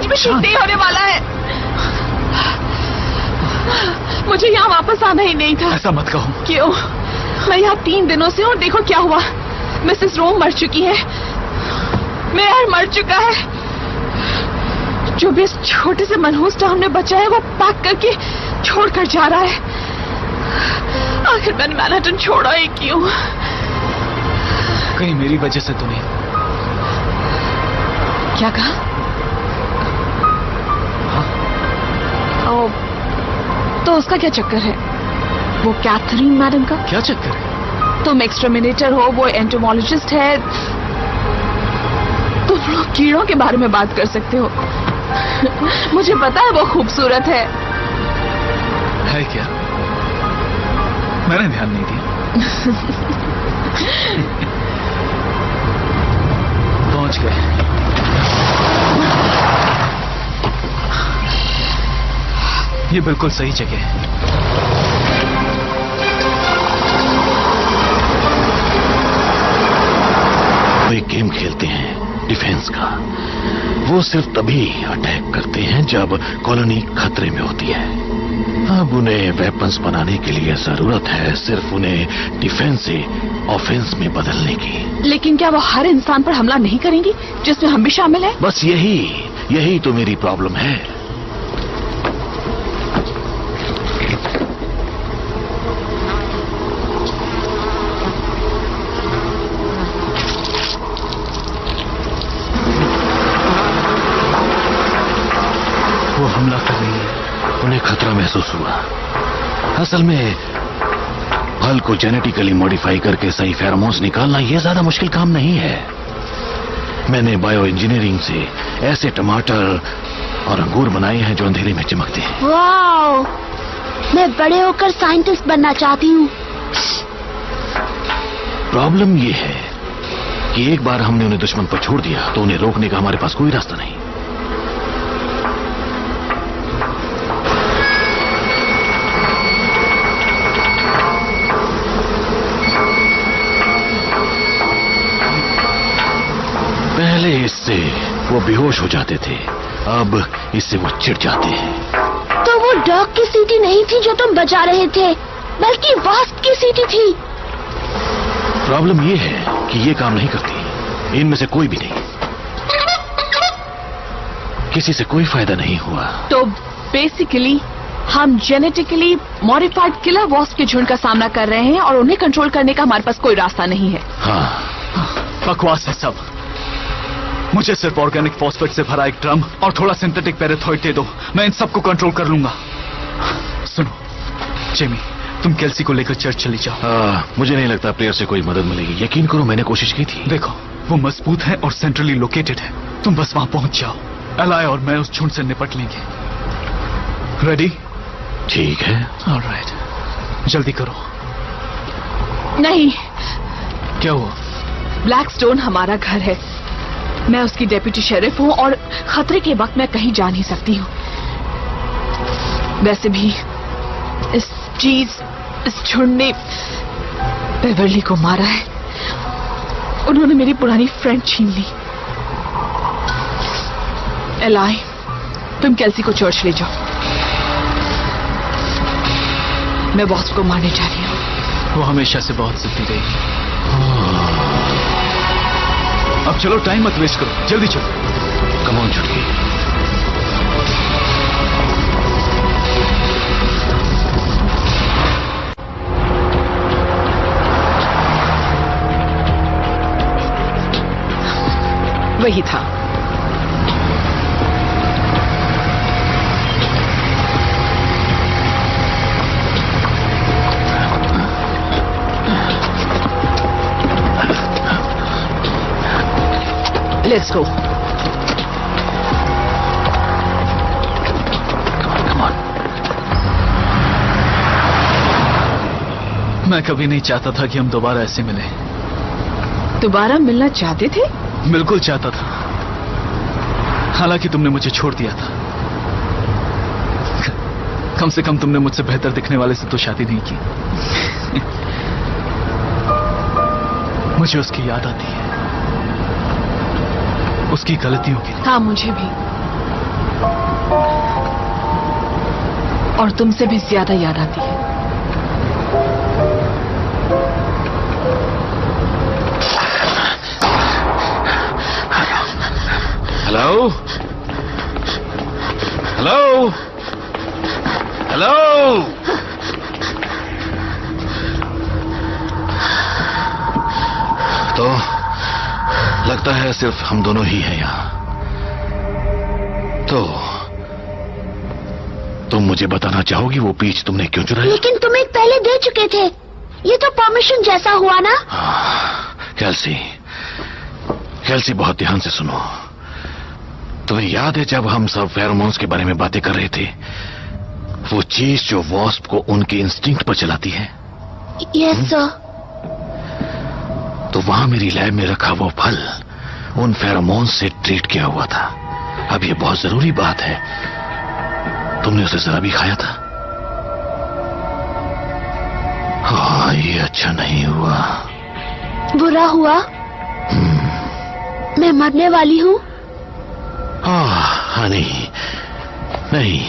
भी ठीक नहीं होने वाला है। मुझे यहाँ वापस आना ही नहीं था। ऐसा मत कहो। क्यों? मैं यहाँ 3 दिनों से हूँ। देखो क्या हुआ, मिसेस रोम मर चुकी है, मेयर मर चुका है, जो भी इस छोटे से मनहूस टाउन में बचा है वो पैक करके छोड़कर जा रहा है। आखिर मैंने मैनहट्टन छोड़ा ही क्यों? कहीं मेरी वजह से तो नहीं? क्या कहा? हाँ? ओ, तो उसका क्या चक्कर है? वो कैथरीन मैडम का क्या चक्कर है? तुम एक्सटर्मिनेटर हो, वो एंटोमोलॉजिस्ट है। तुम लोग कीड़ों के बारे में बात कर सकते हो। मुझे पता है वो खूबसूरत है। है क्या? मैंने ध्यान नहीं दिया। पहुंच गए। ये बिल्कुल सही जगह है। वो एक गेम खेलते हैं डिफेंस का। वो सिर्फ तभी अटैक करते हैं जब कॉलोनी खतरे में होती है। अब उन्हें वेपन्स बनाने के लिए जरूरत है सिर्फ उन्हें डिफेंस से ऑफेंस में बदलने की। लेकिन क्या वो हर इंसान पर हमला नहीं करेंगी जिसमें हम भी शामिल हैं? बस यही तो मेरी प्रॉब्लम है। वो हमला कर रही है। उन्हें खतरा महसूस हुआ। असल में फल को जेनेटिकली मॉडिफाई करके सही फेरोमोन्स निकालना यह ज्यादा मुश्किल काम नहीं है। मैंने बायो इंजीनियरिंग से ऐसे टमाटर और अंगूर बनाए हैं जो अंधेरे में चमकते हैं। वाओ, मैं बड़े होकर साइंटिस्ट बनना चाहती हूँ। प्रॉब्लम यह है कि एक बार हमने उन्हें दुश्मन पर छोड़ दिया तो उन्हें रोकने का हमारे पास कोई रास्ता नहीं। पहले इससे वो बेहोश हो जाते थे, अब इससे वो चिढ़ जाते हैं। तो वो डॉग की सीटी नहीं थी जो तुम बजा रहे थे, बल्कि वास्प की सीटी थी। प्रॉब्लम ये है कि ये काम नहीं करती। इनमें से कोई भी नहीं। किसी से कोई फायदा नहीं हुआ। तो बेसिकली हम जेनेटिकली मॉडिफाइड किलर वॉस्प के झुंड का सामना कर रहे हैं और उन्हें कंट्रोल करने का हमारे पास कोई रास्ता नहीं है। हाँ, बकवास है सब। मुझे सिर्फ ऑर्गेनिक फॉस्फेट से भरा एक ड्रम और थोड़ा सिंथेटिक पैराथॉइड दे दो, मैं इन सबको कंट्रोल कर लूंगा। सुनो जेमी, तुम केल्सी को लेकर चर्च चली जाओ। मुझे नहीं लगता प्लेयर से कोई मदद मिलेगी। यकीन करो, मैंने कोशिश की थी। देखो, वो मजबूत है और सेंट्रली लोकेटेड है। तुम बस वहां पहुंच जाओ। एलाय और मैं उस झुंड से निपट लेंगे। रेडी? ठीक है। ऑलराइट, जल्दी करो। नहीं। क्या हुआ? ब्लैकस्टोन हमारा घर है। मैं उसकी डेप्यूटी शेरिफ हूँ और खतरे के वक्त मैं कहीं जा नहीं सकती हूँ। वैसे भी इस झुंड ने बेवर्ली को मारा है। उन्होंने मेरी पुरानी फ्रेंड छीन ली। एलाय, तुम केल्सी को चर्च ले जाओ। मैं बॉस को मारने जा रही हूँ। वो हमेशा से बहुत जिद्दी रही। अब चलो, टाइम मत वेस्ट करो, जल्दी चलो। कम ऑन छुटकी। वही था। Let's go. Come on. मैं कभी नहीं चाहता था कि हम दोबारा ऐसे मिले। दोबारा मिलना चाहते थे? बिल्कुल चाहता था। हालांकि तुमने मुझे छोड़ दिया था। कम से कम तुमने मुझसे बेहतर दिखने वाले से तो शादी नहीं की। मुझे उसकी याद आती है, उसकी गलतियों की। हाँ, मुझे भी। और तुमसे भी ज्यादा याद आती है। Hello hello hello. तो लगता है सिर्फ हम दोनों ही हैं यहां। तो तुम मुझे बताना चाहोगी वो पीच तुमने क्यों चुराई? लेकिन तुम एक पहले दे चुके थे। ये तो परमिशन जैसा हुआ ना। कैल्सी, कैल्सी बहुत ध्यान से सुनो। तुम्हें याद है जब हम सब फेरोमोन्स के बारे में बातें कर रहे थे, वो चीज जो वॉस्प को उनके इंस्टिंक्ट पर चलाती है? Yes sir. तो वहां मेरी लैब में रखा वो फल उन फेरोमोन्स से ट्रीट किया हुआ था। अब ये बहुत जरूरी बात है, तुमने उसे जरा भी खाया था? हाँ, ये अच्छा नहीं हुआ। बुरा हुआ? मैं मरने वाली हूँ? हाँ, नहीं नहीं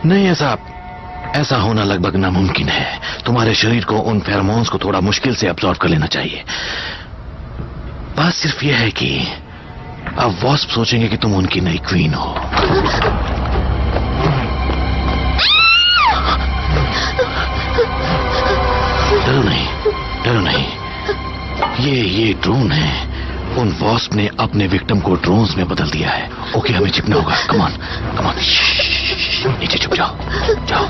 नहीं, ऐसा होना लगभग नामुमकिन है। तुम्हारे शरीर को उन फेरोमोन्स को थोड़ा मुश्किल से अब्सॉर्ब कर लेना चाहिए। बात सिर्फ यह है कि अब वॉस्प सोचेंगे कि तुम उनकी नई क्वीन हो। डरो नहीं, डरो नहीं। ये ड्रोन है। उन वॉस्प ने अपने विक्टिम को ड्रोन्स में बदल दिया है। ओके, हमें छिपना होगा। Come on, come on. नीचे छुप जाओ, जाओ।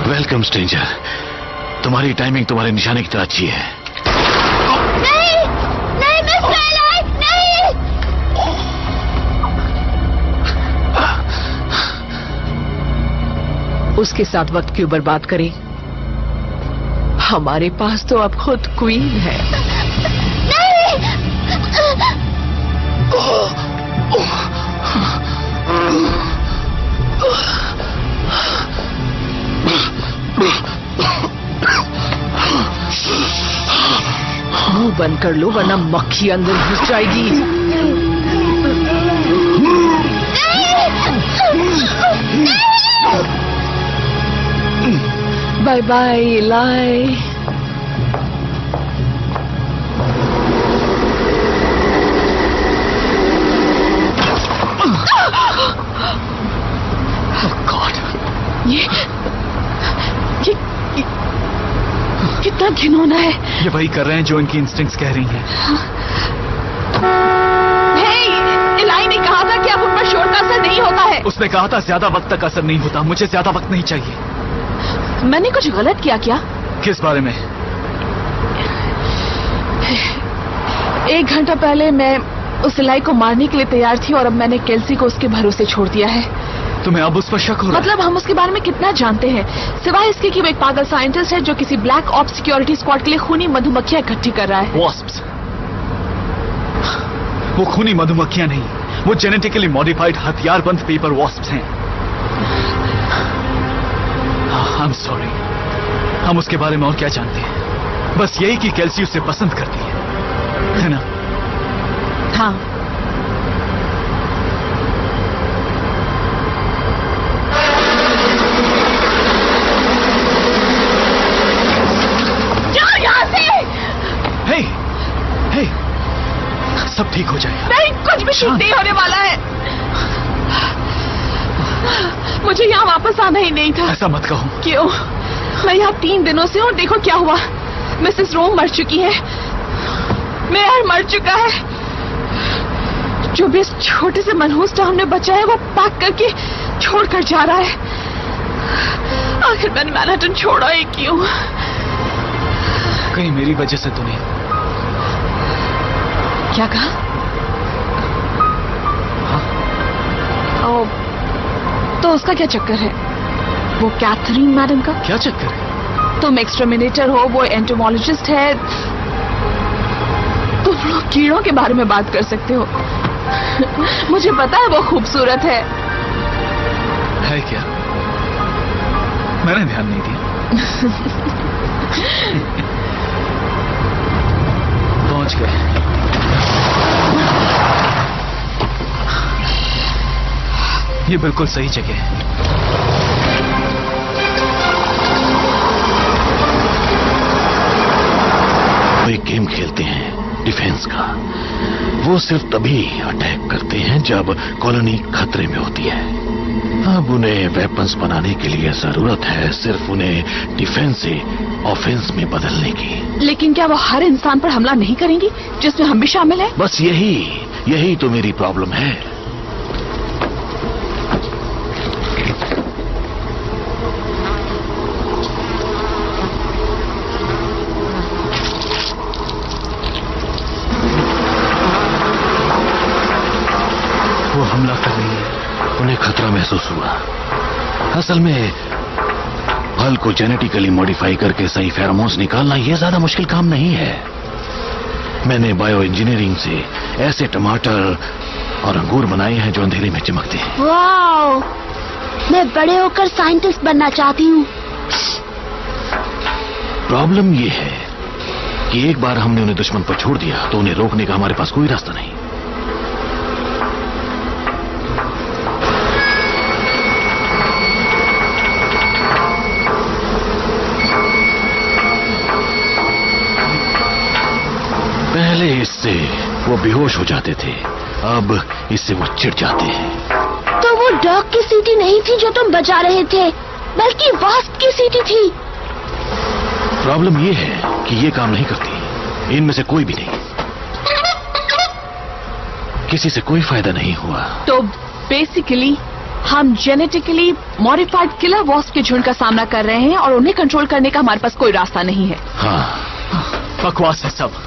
Welcome stranger. तुम्हारी टाइमिंग तुम्हारे निशाने की तरह अच्छी है। नहीं, नहीं मिस ट्वाइलाइट, नहीं। उसके साथ वक्त क्यों बर्बाद करें? हमारे पास तो अब खुद क्वीन है। मुंह बंद कर लो वरना मक्खी अंदर घुस जाएगी। बाय बाय इलाई। ये कितना घिनौना है। ये वही कर रहे हैं जो इनकी इंस्टिंक्ट्स कह रही हैं। इलाई ने कहा था कि अब उन पर शोर का असर नहीं होता है। उसने कहा था ज्यादा वक्त तक असर नहीं होता। मुझे ज्यादा वक्त नहीं चाहिए। मैंने कुछ गलत किया क्या? किस बारे में? 1 घंटा पहले मैं उस इलाई को मारने के लिए तैयार थी और अब मैंने केल्सी को उसके भरोसे छोड़ दिया है। तुम्हें अब उस पर शक हो रहा है? मतलब हम उसके बारे में कितना जानते हैं, सिवाय इसके कि वो एक पागल साइंटिस्ट है जो किसी ब्लैक ऑप्स सिक्योरिटी स्क्वाड के लिए खूनी मधुमक्खियां इकट्ठी कर रहा है। वॉस्प्स? वो खूनी मधुमक्खियां नहीं, वो जेनेटिकली मॉडिफाइड हथियारबंद पेपर वॉस्प्स हैं। आई एम सॉरी, हम उसके बारे में और क्या जानते हैं? बस यही कि केल्सी उसे पसंद करती है ना? हाँ। कुछ ठीक नहीं होने वाला है। मुझे यहाँ वापस आना ही नहीं था। ऐसा मत कहो। क्यों? मैं यहाँ 3 दिनों से हूँ। देखो क्या हुआ, मिसेस रोम मर चुकी है, मेयर मर चुका है। जो भी इस छोटे से मनहूस टाउन में बचा है वो पैक करके छोड़कर जा रहा है। आखिर मैंने मैनहट्टन छोड़ा ही क्यों? कहीं मेरी वजह से तो नहीं? क्या कहा? हाँ? ओ, तो उसका क्या चक्कर है? वो कैथरीन मैडम का क्या चक्कर है? तुम एक्सटर्मिनेटर हो, वो एंटोमोलॉजिस्ट है। तुम लोग कीड़ों के बारे में बात कर सकते हो। मुझे पता है वो खूबसूरत है। है क्या? मैंने ध्यान नहीं दिया। पहुंच गए। ये बिल्कुल सही जगह है। वो एक गेम खेलते हैं डिफेंस का। वो सिर्फ तभी अटैक करते हैं जब कॉलोनी खतरे में होती है। अब उन्हें वेपन्स बनाने के लिए जरूरत है सिर्फ उन्हें डिफेंस से ऑफेंस में बदलने की। लेकिन क्या वो हर इंसान पर हमला नहीं करेंगी जिसमें हम भी शामिल हैं? बस यही तो मेरी प्रॉब्लम है। वो हमला कर रही है। उन्हें खतरा महसूस हुआ। असल में फल को जेनेटिकली मॉडिफाई करके सही फेरोमोन्स निकालना यह ज्यादा मुश्किल काम नहीं है। मैंने बायो इंजीनियरिंग से ऐसे टमाटर और अंगूर बनाए हैं जो अंधेरे में चमकते हैं। वाओ, मैं बड़े होकर साइंटिस्ट बनना चाहती हूँ। प्रॉब्लम यह है कि एक बार हमने उन्हें दुश्मन पर छोड़ दिया तो उन्हें रोकने का हमारे पास कोई रास्ता नहीं। पहले इससे वो बेहोश हो जाते थे, अब इससे वो चिढ़ जाते हैं। तो वो डॉग की सीटी नहीं थी जो तुम बजा रहे थे, बल्कि वास्प की सीटी थी। प्रॉब्लम ये है कि ये काम नहीं करती। इनमें से कोई भी नहीं। किसी से कोई फायदा नहीं हुआ। तो बेसिकली हम जेनेटिकली मॉडिफाइड किलर वॉस्प के झुंड का सामना कर रहे हैं और उन्हें कंट्रोल करने का हमारे पास कोई रास्ता नहीं है। हाँ, बकवास है सब।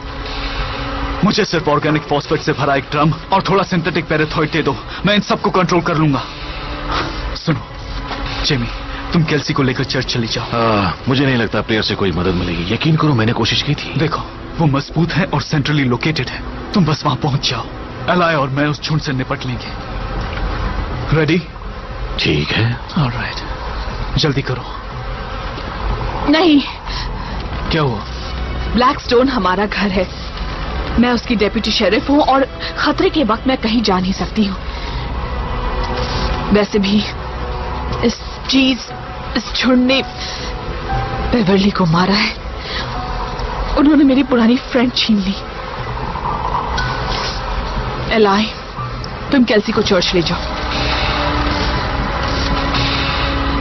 मुझे सिर्फ ऑर्गेनिक फॉस्फेट से भरा एक ड्रम और थोड़ा सिंथेटिक पैराथॉइड दे दो, मैं इन सबको कंट्रोल कर लूंगा। सुनो जेमी, तुम केल्सी को लेकर चर्च चली जाओ। मुझे नहीं लगता प्लेयर से कोई मदद मिलेगी। यकीन करो, मैंने कोशिश की थी। देखो, वो मजबूत है और सेंट्रली लोकेटेड है। तुम बस वहां पहुंच जाओ। एलाय और मैं उस झुंड से निपट लेंगे। रेडी? ठीक है। ऑलराइट, जल्दी करो। नहीं, क्या हुआ? ब्लैकस्टोन हमारा घर है। मैं उसकी डेप्यूटी शेरिफ हूँ और खतरे के वक्त मैं कहीं जा नहीं सकती हूँ। वैसे भी इस झुंड ने बेवर्ली को मारा है। उन्होंने मेरी पुरानी फ्रेंड छीन ली। एलाय, तुम केल्सी को चर्च ले जाओ।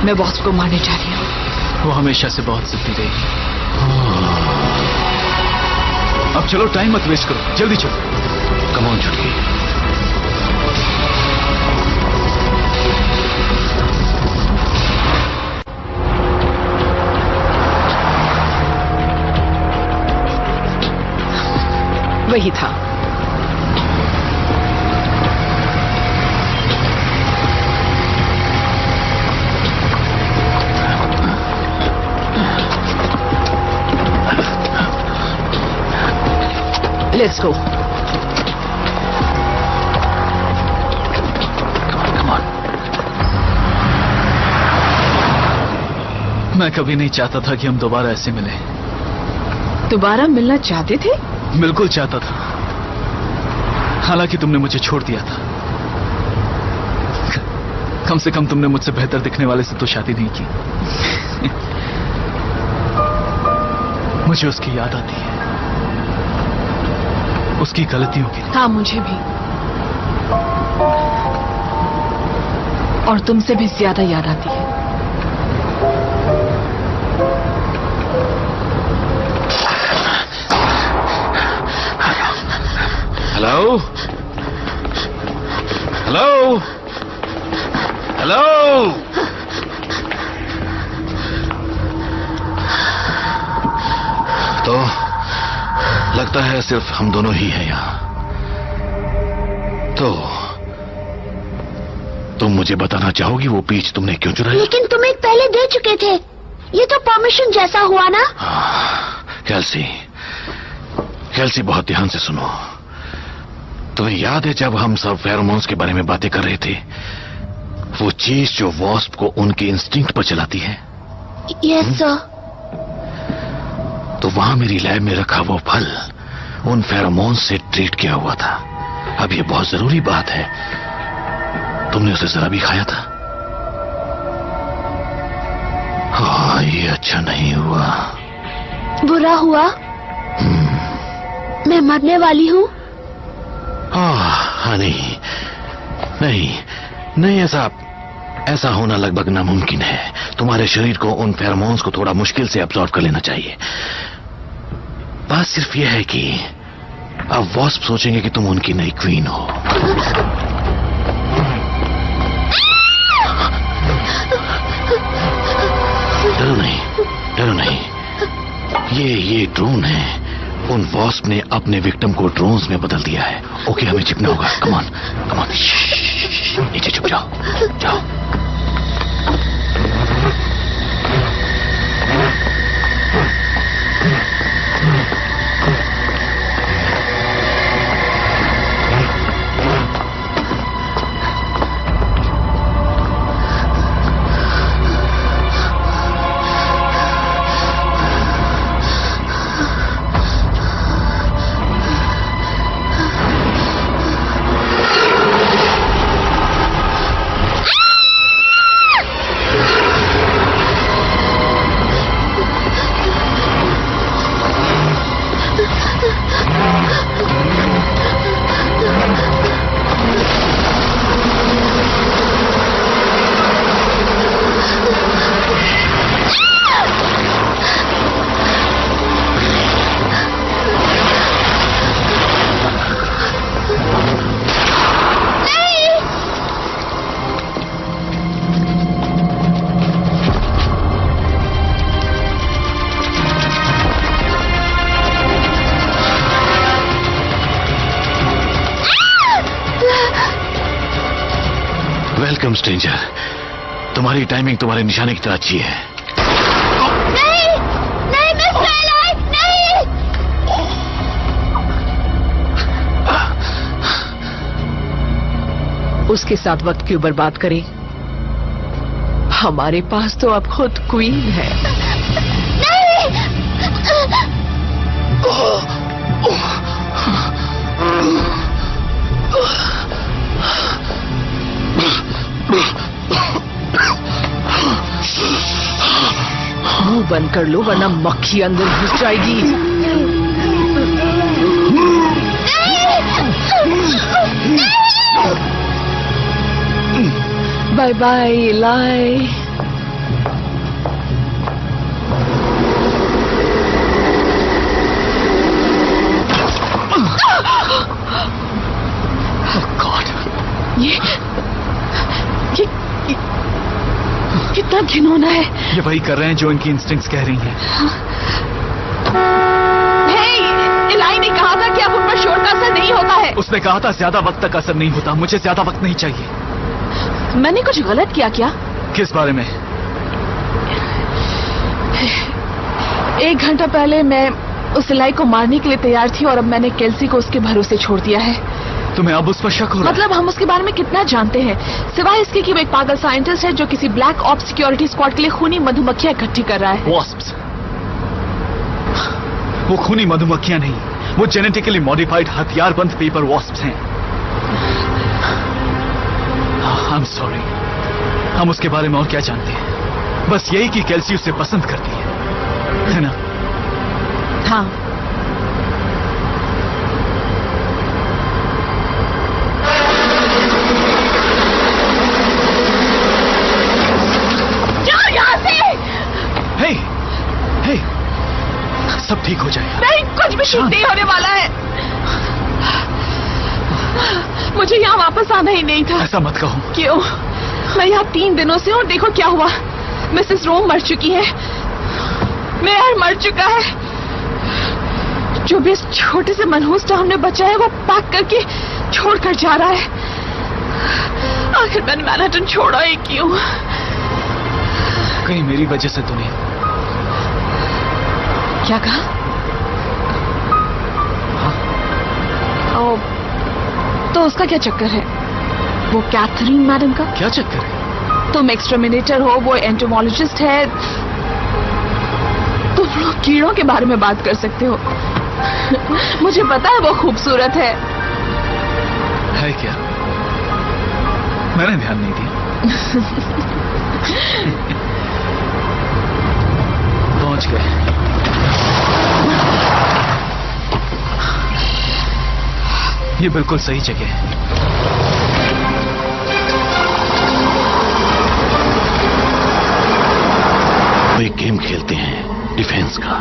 मैं बॉस को मारने जा रही हूँ। वो हमेशा से बहुत जिद्दी रही। अब चलो, टाइम मत वेस्ट करो, जल्दी चलो। कम ऑन छुटकी। वही था। Let's go. Come on. मैं कभी नहीं चाहता था कि हम दोबारा ऐसे मिले। दोबारा मिलना चाहते थे? बिल्कुल चाहता था, हालांकि तुमने मुझे छोड़ दिया था। कम से कम तुमने मुझसे बेहतर दिखने वाले से तो शादी नहीं की। मुझे उसकी याद आती है, उसकी गलतियों की। हाँ, मुझे भी। और तुमसे भी ज्यादा याद आती है। Hello hello hello. तो लगता है सिर्फ हम दोनों ही हैं यहां। तो तुम मुझे बताना चाहोगी वो पीच तुमने क्यों चुराई? लेकिन तुम एक पहले दे चुके थे। ये तो परमिशन जैसा हुआ ना। कैल्सी, कैल्सी बहुत ध्यान से सुनो। तुम्हें याद है जब हम सब फेरोमोन्स के बारे में बातें कर रहे थे, वो चीज जो वॉस्प को उनके इंस्टिंक्ट पर चलाती है? Yes sir. तो वहां मेरी लैब में रखा वो फल उन फेरोमोन्स से ट्रीट किया हुआ था। अब ये बहुत जरूरी बात है, तुमने उसे जरा भी खाया था? हाँ, ये अच्छा नहीं हुआ। बुरा हुआ? मैं मरने वाली हूँ? हाँ, नहीं नहीं नहीं, ऐसा होना लगभग नामुमकिन है। तुम्हारे शरीर को उन फेरोमोन्स को थोड़ा मुश्किल से अब्सॉर्ब कर लेना चाहिए। बात सिर्फ यह है कि अब वॉस्प सोचेंगे कि तुम उनकी नई क्वीन हो। डरो नहीं, डरो नहीं। ये ड्रोन है। उन वॉस्प ने अपने विक्टिम को ड्रोन्स में बदल दिया है। ओके, हमें छिपना होगा। Come on, come on. नीचे छुप जाओ, जाओ। Welcome stranger. तुम्हारी टाइमिंग तुम्हारे निशाने की तरह अच्छी है। नहीं, नहीं मिस ट्वाइलाइट, नहीं। उसके साथ वक्त क्यों बर्बाद करें? हमारे पास तो अब खुद क्वीन है। मुंह बंद कर लो वरना मक्खी अंदर घुस जाएगी। बाय बाय इलाई। कितना घिनौना है। ये वही कर रहे हैं जो इनकी इंस्टिंक्ट्स कह रही हैं। इलाई ने कहा था कि अब उन पर शोर का असर नहीं होता है। उसने कहा था ज्यादा वक्त तक असर नहीं होता। मुझे ज्यादा वक्त नहीं चाहिए। मैंने कुछ गलत किया क्या? किस बारे में? 1 घंटा पहले मैं उस इलाई को मारने के लिए तैयार थी और अब मैंने केल्सी को उसके भरोसे छोड़ दिया है। तुम्हें अब उस पर शक हो रहा है? मतलब हम उसके बारे में कितना जानते हैं, सिवाय इसके कि वो एक पागल साइंटिस्ट है जो किसी ब्लैक ऑप्स सिक्योरिटी स्क्वाड के लिए खूनी मधुमक्खियां इकट्ठी कर रहा है। वॉस्प्स? वो खूनी मधुमक्खियां नहीं, वो जेनेटिकली मॉडिफाइड हथियारबंद पेपर वॉस्प्स हैं। आई एम सॉरी, हम उसके बारे में और क्या जानते हैं? बस यही कि केल्सी उसे पसंद करती है ना? हाँ। सब ठीक हो जाएगा। नहीं, कुछ भी ठीक नहीं होने वाला है। मुझे यहाँ वापस आना ही नहीं था। ऐसा मत कहो। क्यों? मैं यहाँ 3 दिनों से हूँ, देखो क्या हुआ। मिसेस रोम मर चुकी है, मेयर मर चुका है। जो भी इस छोटे से मनहूस टाउन में बचा है वो पैक करके छोड़कर जा रहा है। आखिर मैंने मैनहट्टन छोड़ा ही क्यों? कहीं मेरी वजह से तो नहीं? क्या कहा? हाँ? ओ, तो उसका क्या चक्कर है? वो कैथरीन मैडम का क्या चक्कर है? तुम एक्सटर्मिनेटर हो, वो एंटोमोलॉजिस्ट है। तुम लोग कीड़ों के बारे में बात कर सकते हो। मुझे पता है वो खूबसूरत है क्या? मैंने ध्यान नहीं दिया। पहुंच गए। ये बिल्कुल सही जगह है। वो एक गेम खेलते हैं डिफेंस का।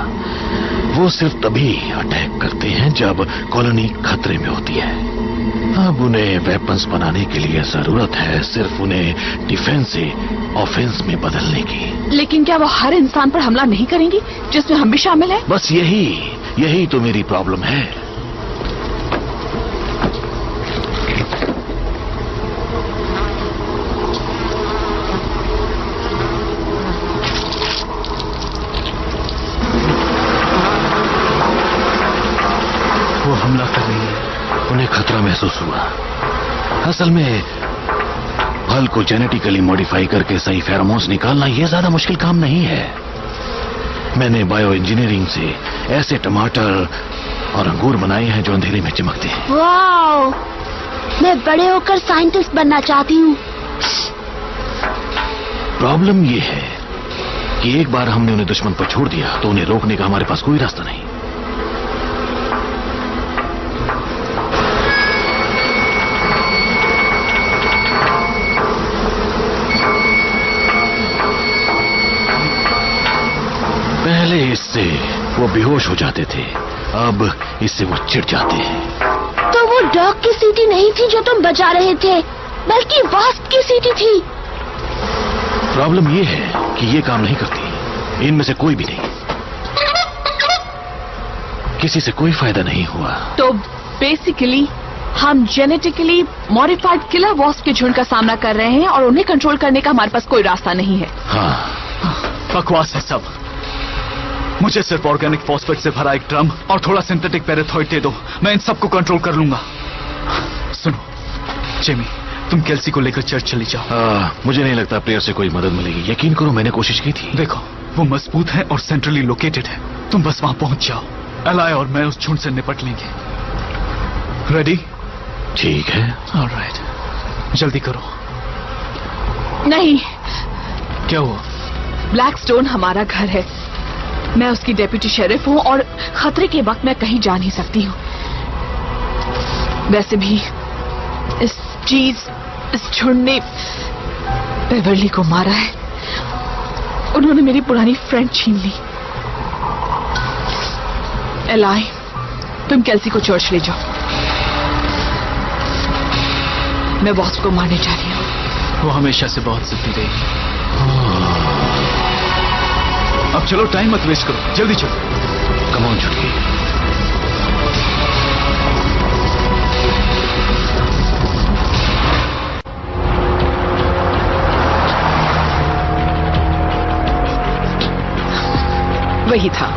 वो सिर्फ तभी अटैक करते हैं जब कॉलोनी खतरे में होती है। अब उन्हें वेपन्स बनाने के लिए जरूरत है सिर्फ उन्हें डिफेंस से ऑफेंस में बदलने की। लेकिन क्या वो हर इंसान पर हमला नहीं करेंगी जिसमें हम भी शामिल हैं? बस यही तो मेरी प्रॉब्लम है। वो हमला कर रही है। उन्हें खतरा महसूस हुआ। असल में फल को जेनेटिकली मॉडिफाई करके सही फेरोमोन्स निकालना यह ज्यादा मुश्किल काम नहीं है। मैंने बायो इंजीनियरिंग से ऐसे टमाटर और अंगूर बनाए हैं जो अंधेरे में चमकते हैं। वाओ, मैं बड़े होकर साइंटिस्ट बनना चाहती हूँ। प्रॉब्लम यह है कि एक बार हमने उन्हें दुश्मन पर छोड़ दिया तो उन्हें रोकने का हमारे पास कोई रास्ता नहीं। पहले इससे वो बेहोश हो जाते थे, अब इससे वो चिढ़ जाते हैं। तो वो डॉग की सीटी नहीं थी जो तुम बजा रहे थे, बल्कि वास्प की सीटी थी। प्रॉब्लम ये है कि ये काम नहीं करती। इनमें से कोई भी नहीं। किसी से कोई फायदा नहीं हुआ। तो बेसिकली हम जेनेटिकली मॉडिफाइड किलर वॉस्प के झुंड का सामना कर रहे हैं और उन्हें कंट्रोल करने का हमारे पास कोई रास्ता नहीं है। हाँ, बकवास है सब। मुझे सिर्फ ऑर्गेनिक फॉस्फेट से भरा एक ड्रम और थोड़ा सिंथेटिक पैराथॉइड दे दो, मैं इन सबको कंट्रोल कर लूंगा। सुनो जेमी, तुम केल्सी को लेकर चर्च चली जाओ। मुझे नहीं लगता प्लेयर से कोई मदद मिलेगी। यकीन करो मैंने कोशिश की थी। देखो वो मजबूत है और सेंट्रली लोकेटेड है। तुम बस वहां पहुंच जाओ। एलाय और मैं उस झुंड से निपट लेंगे। रेडी? ठीक है। ऑलराइट, जल्दी करो। नहीं, क्या हुआ? ब्लैकस्टोन हमारा घर है। मैं उसकी डेप्यूटी शेरिफ हूँ और खतरे के वक्त मैं कहीं जा नहीं सकती हूँ। वैसे भी इस झुंड ने बेवर्ली को मारा है। उन्होंने मेरी पुरानी फ्रेंड छीन ली। एलाय, तुम केल्सी को चर्च ले जाओ। मैं बॉस को मारने जा रही हूँ। वो हमेशा से बहुत जिद्दी रही। अब चलो, टाइम मत वेस्ट करो, जल्दी चलो। कम ऑन छुटकी। वही था।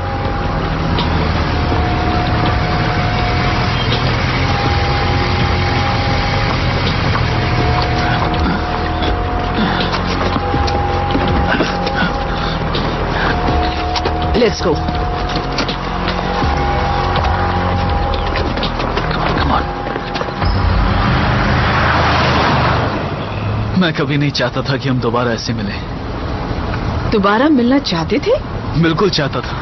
Let's go. Come on. मैं कभी नहीं चाहता था कि हम दोबारा ऐसे मिले। दोबारा मिलना चाहते थे? बिल्कुल चाहता था,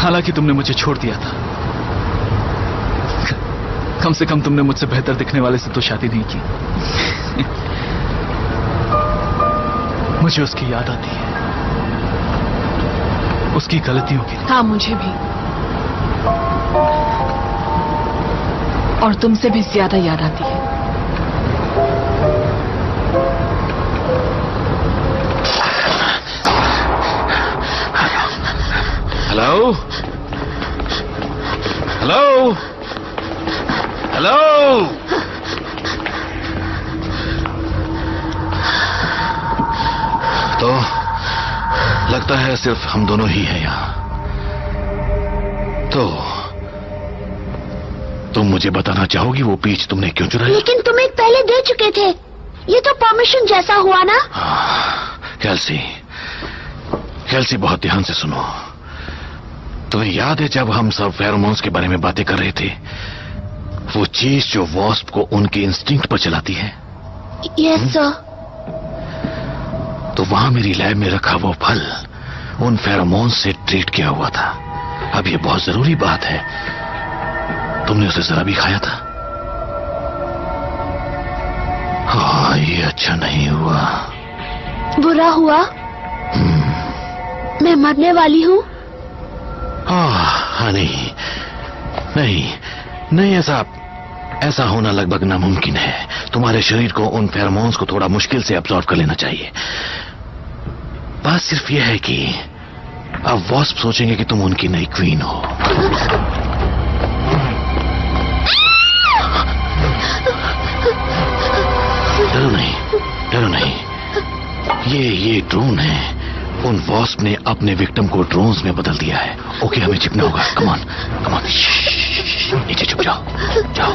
हालांकि तुमने मुझे छोड़ दिया था। कम से कम तुमने मुझसे बेहतर दिखने वाले से तो शादी नहीं की। मुझे उसकी याद आती है। उसकी गलतियों के लिए। हाँ, मुझे भी। और तुमसे भी ज्यादा याद आती है। Hello hello hello. तो लगता है सिर्फ हम दोनों ही हैं यहां। तो तुम मुझे बताना चाहोगी वो पीच तुमने क्यों चुराई? लेकिन तुम एक पहले दे चुके थे। ये तो परमिशन जैसा हुआ ना। कैल्सी, कैल्सी बहुत ध्यान से सुनो। तुम्हें याद है जब हम सब फेरोमोन्स के बारे में बातें कर रहे थे, वो चीज जो वॉस्प को उनके इंस्टिंक्ट पर चलाती है? Yes sir. तो वहां मेरी लैब में रखा वो फल उन फेरोमोन्स से ट्रीट किया हुआ था। अब ये बहुत जरूरी बात है, तुमने उसे जरा भी खाया था? हाँ, ये अच्छा नहीं हुआ। बुरा हुआ? मैं मरने वाली हूँ? हाँ, नहीं नहीं नहीं, ऐसा होना लगभग नामुमकिन है। तुम्हारे शरीर को उन फेरोमोन्स को थोड़ा मुश्किल से अब्सॉर्ब कर लेना चाहिए। बात सिर्फ यह है कि अब वॉस्प सोचेंगे कि तुम उनकी नई क्वीन हो। डरो नहीं, डरो नहीं। ये ड्रोन है। उन वॉस्प ने अपने विक्टिम को ड्रोन्स में बदल दिया है। ओके, हमें छिपना होगा। Come on, come on. नीचे छुप जाओ, जाओ।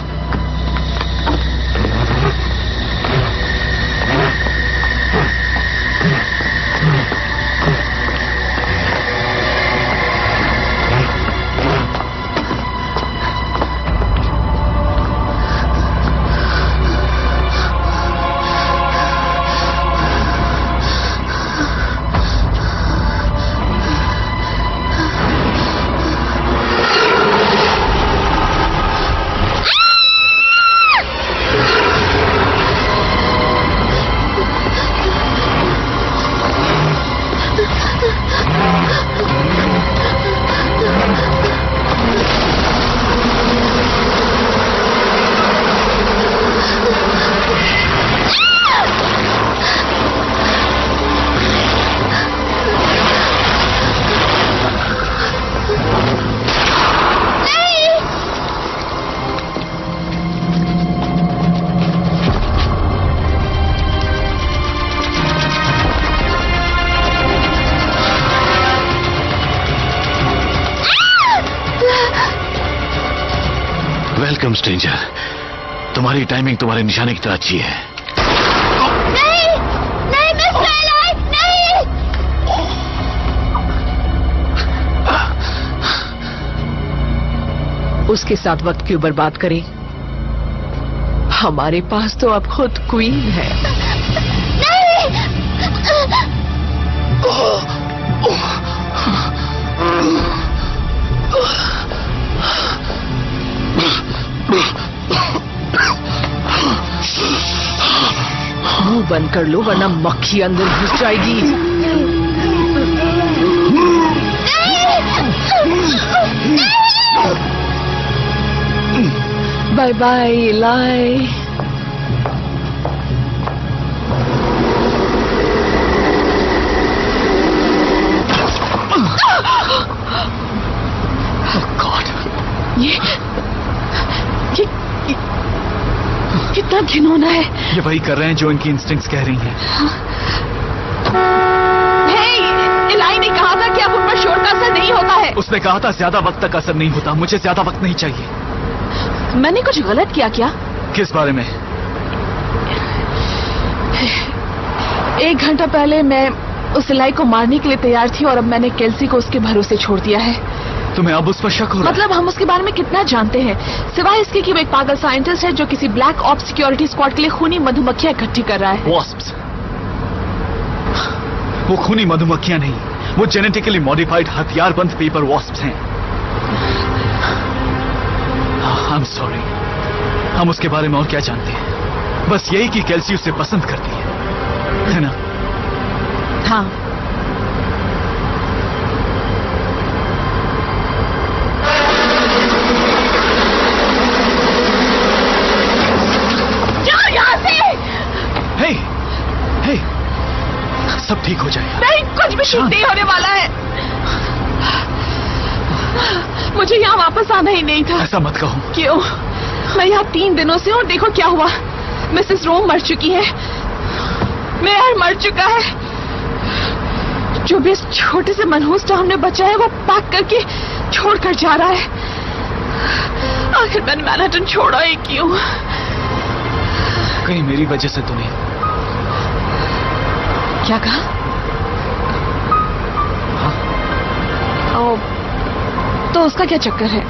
Welcome stranger. तुम्हारी टाइमिंग तुम्हारे निशाने की तरह अच्छी है। नहीं, नहीं मिस ट्वाइलाइट, नहीं। उसके साथ वक्त क्यों बर्बाद करें? हमारे पास तो अब खुद क्वीन है। मुंह बंद कर लो वरना मक्खी अंदर घुस जाएगी। बाय बाय इलाई। कितना घिनौना है। ये वही कर रहे हैं जो इनकी इंस्टिंक्ट्स कह रही हैं। इलाई ने कहा था कि अब उन पर शोर का असर नहीं होता है। उसने कहा था ज्यादा वक्त तक असर नहीं होता। मुझे ज्यादा वक्त नहीं चाहिए। मैंने कुछ गलत किया क्या? किस बारे में? 1 घंटा पहले मैं उस इलाई को मारने के लिए तैयार थी और अब मैंने केल्सी को उसके भरोसे छोड़ दिया है। तुम्हें अब उस पर शक हो रहा है? मतलब हम उसके बारे में कितना जानते हैं, सिवाय इसके कि वो एक पागल साइंटिस्ट है जो किसी ब्लैक ऑप्स सिक्योरिटी स्क्वाड के लिए खूनी मधुमक्खियां इकट्ठी कर रहा है। वॉस्प्स? वो खूनी मधुमक्खियां नहीं, वो जेनेटिकली मॉडिफाइड हथियारबंद पेपर वॉस्प्स हैं। आई एम सॉरी, हम उसके बारे में और क्या जानते हैं? बस यही कि केल्सी उसे पसंद करती है ना? हाँ। कुछ भी ठीक नहीं होने वाला है। मुझे यहाँ वापस आना ही नहीं था। ऐसा मत कहो। क्यों? मैं यहाँ 3 दिनों से हूँ, देखो क्या हुआ। मिसेस रोम मर चुकी है, मेयर मर चुका है। जो भी इस छोटे से मनहूस टाउन में बचा है वो पैक करके छोड़ कर जा रहा है। आखिर मैंने मैनहट्टन छोड़ा ही क्यों? कहीं मेरी वजह से तो नहीं? क्या कहा? हाँ? ओ, तो उसका क्या चक्कर है?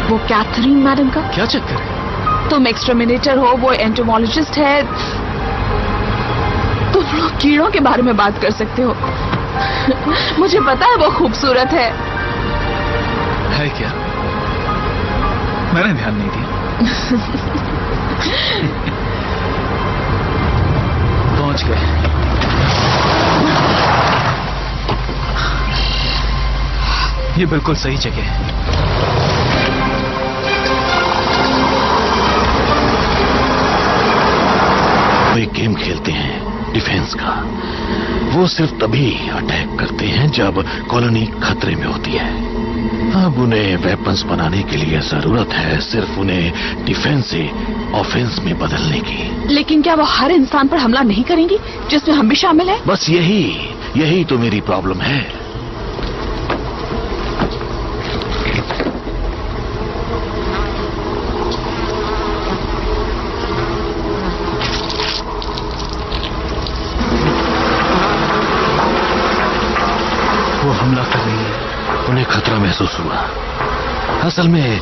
वो कैथरीन मैडम का क्या चक्कर है? तुम एक्सटर्मिनेटर हो, वो एंटोमोलॉजिस्ट है। तुम लोग कीड़ों के बारे में बात कर सकते हो। मुझे पता है वो खूबसूरत है क्या? मैंने ध्यान नहीं दिया। पहुंच गए। ये बिल्कुल सही जगह है। वो एक गेम खेलते हैं डिफेंस का। वो सिर्फ तभी अटैक करते हैं जब कॉलोनी खतरे में होती है। अब उन्हें वेपन्स बनाने के लिए जरूरत है सिर्फ उन्हें डिफेंस से ऑफेंस में बदलने की। लेकिन क्या वो हर इंसान पर हमला नहीं करेंगी जिसमें हम भी शामिल हैं? बस यही तो मेरी प्रॉब्लम है। वो हमला कर रही है। उन्हें खतरा महसूस हुआ। असल में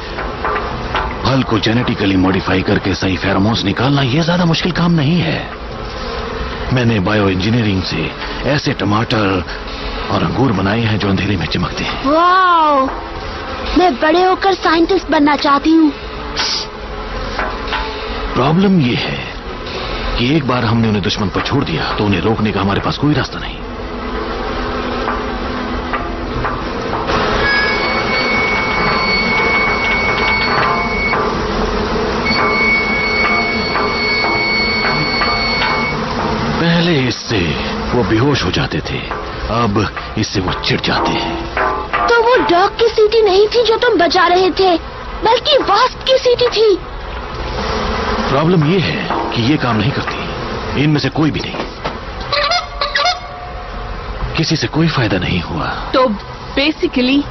फल को जेनेटिकली मॉडिफाई करके सही फेरोमोन्स निकालना यह ज्यादा मुश्किल काम नहीं है। मैंने बायो इंजीनियरिंग से ऐसे टमाटर और अंगूर बनाए हैं जो अंधेरे में चमकते हैं। वाओ, मैं बड़े होकर साइंटिस्ट बनना चाहती हूँ। प्रॉब्लम यह है कि एक बार हमने उन्हें दुश्मन पर छोड़ दिया तो उन्हें रोकने का हमारे पास कोई रास्ता नहीं। पहले इससे वो बेहोश हो जाते थे, अब इससे वो चिढ़ जाते हैं। तो वो डॉग की सीटी नहीं थी जो तुम बजा रहे थे, बल्कि वास्प की सीटी थी। प्रॉब्लम ये है कि ये काम नहीं करती। इनमें से कोई भी नहीं। किसी से कोई फायदा नहीं हुआ। तो बेसिकली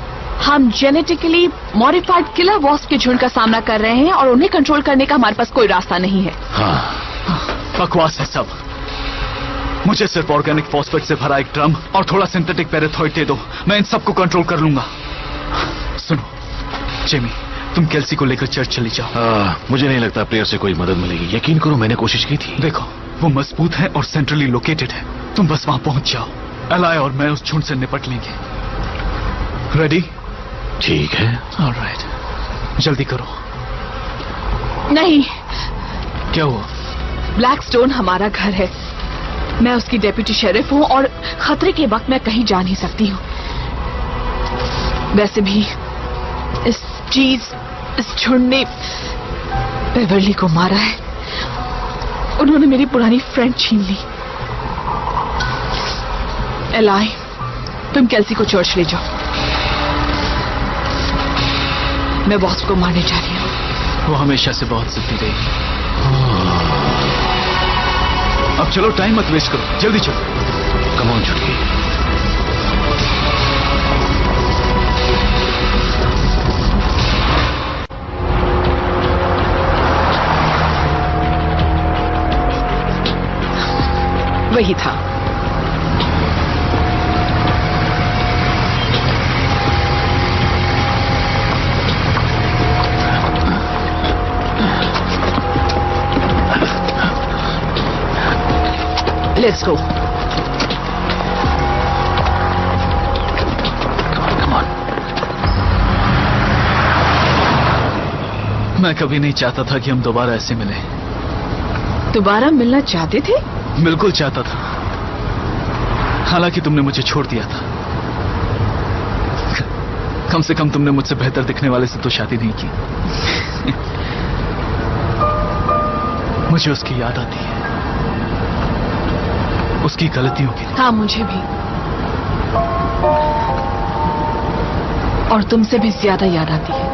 हम जेनेटिकली मॉडिफाइड किलर वॉस्प के झुंड का सामना कर रहे हैं और उन्हें कंट्रोल करने का हमारे पास कोई रास्ता नहीं है। हाँ, बकवास है सब। मुझे सिर्फ ऑर्गेनिक फॉस्फेट से भरा एक ड्रम और थोड़ा सिंथेटिक पैराथॉइड दे दो, मैं इन सबको कंट्रोल कर लूंगा। सुनो जेमी, तुम केल्सी को लेकर चर्च चली जाओ। मुझे नहीं लगता प्लेयर से कोई मदद मिलेगी। यकीन करो, मैंने कोशिश की थी। देखो, वो मजबूत है और सेंट्रली लोकेटेड है। तुम बस वहां पहुंच जाओ। एलाय और मैं उस झुंड से निपट लेंगे। रेडी? ठीक है। ऑलराइट, जल्दी करो। नहीं, क्या हुआ? ब्लैकस्टोन हमारा घर है। मैं उसकी डेप्यूटी शेरिफ हूँ और खतरे के वक्त मैं कहीं जा नहीं सकती हूँ। वैसे भी इस झुंड ने बेवर्ली को मारा है। उन्होंने मेरी पुरानी फ्रेंड छीन ली। एलाय, तुम केल्सी को चर्च ले जाओ। मैं बॉस को मारने जा रही हूँ। वो हमेशा से बहुत जिद्दी रही। अब चलो, टाइम मत वेस्ट करो, जल्दी चलो। कम ऑन छुटकी। वही था। Let's go. Come on. मैं कभी नहीं चाहता था कि हम दोबारा ऐसे मिले। दोबारा मिलना चाहते थे? बिल्कुल चाहता था, हालांकि तुमने मुझे छोड़ दिया था। कम से कम तुमने मुझसे बेहतर दिखने वाले से तो शादी नहीं की। मुझे उसकी याद आती है, उसकी गलतियों की। हाँ, मुझे भी। और तुमसे भी ज्यादा याद आती है।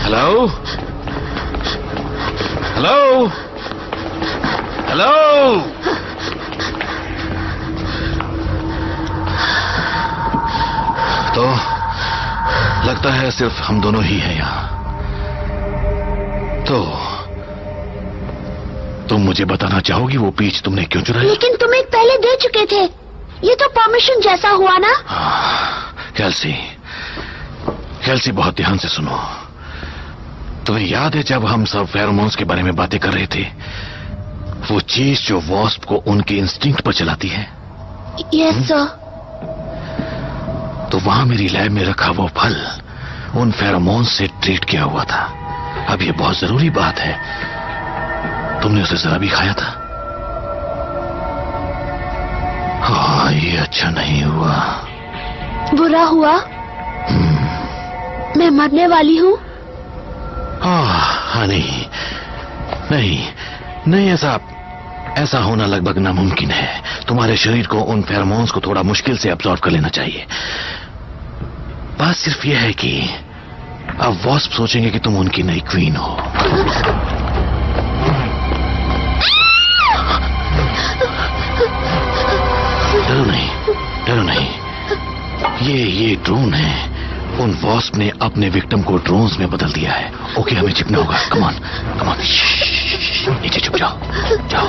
Hello hello hello. तो लगता है सिर्फ हम दोनों ही हैं यहां। तो तुम मुझे बताना चाहोगी वो पीच तुमने क्यों चुराई? लेकिन तुम एक पहले दे चुके थे। ये तो परमिशन जैसा हुआ ना। कैल्सी, कैल्सी बहुत ध्यान से सुनो। तुम्हें याद है जब हम सब फेरोमोन्स के बारे में बातें कर रहे थे, वो चीज जो वॉस्प को उनके इंस्टिंक्ट पर चलाती है? Yes sir. तो वहां मेरी लैब में रखा वो फल उन फेरोमोन्स से ट्रीट किया हुआ था। अब ये बहुत जरूरी बात है, तुमने उसे जरा भी खाया था? हाँ, ये अच्छा नहीं हुआ। बुरा हुआ? मैं मरने वाली हूँ? हाँ, नहीं नहीं नहीं, ऐसा होना लगभग नामुमकिन है। तुम्हारे शरीर को उन फेरोमोन्स को थोड़ा मुश्किल से अब्सॉर्ब कर लेना चाहिए। बात सिर्फ यह है कि अब वॉस्प सोचेंगे कि तुम उनकी नई क्वीन हो। डरो नहीं, डरो नहीं। ये ड्रोन है। उन वॉस्प ने अपने विक्टिम को ड्रोन्स में बदल दिया है। ओके, हमें छिपना होगा। Come on, come on. नीचे छुप जाओ, जाओ।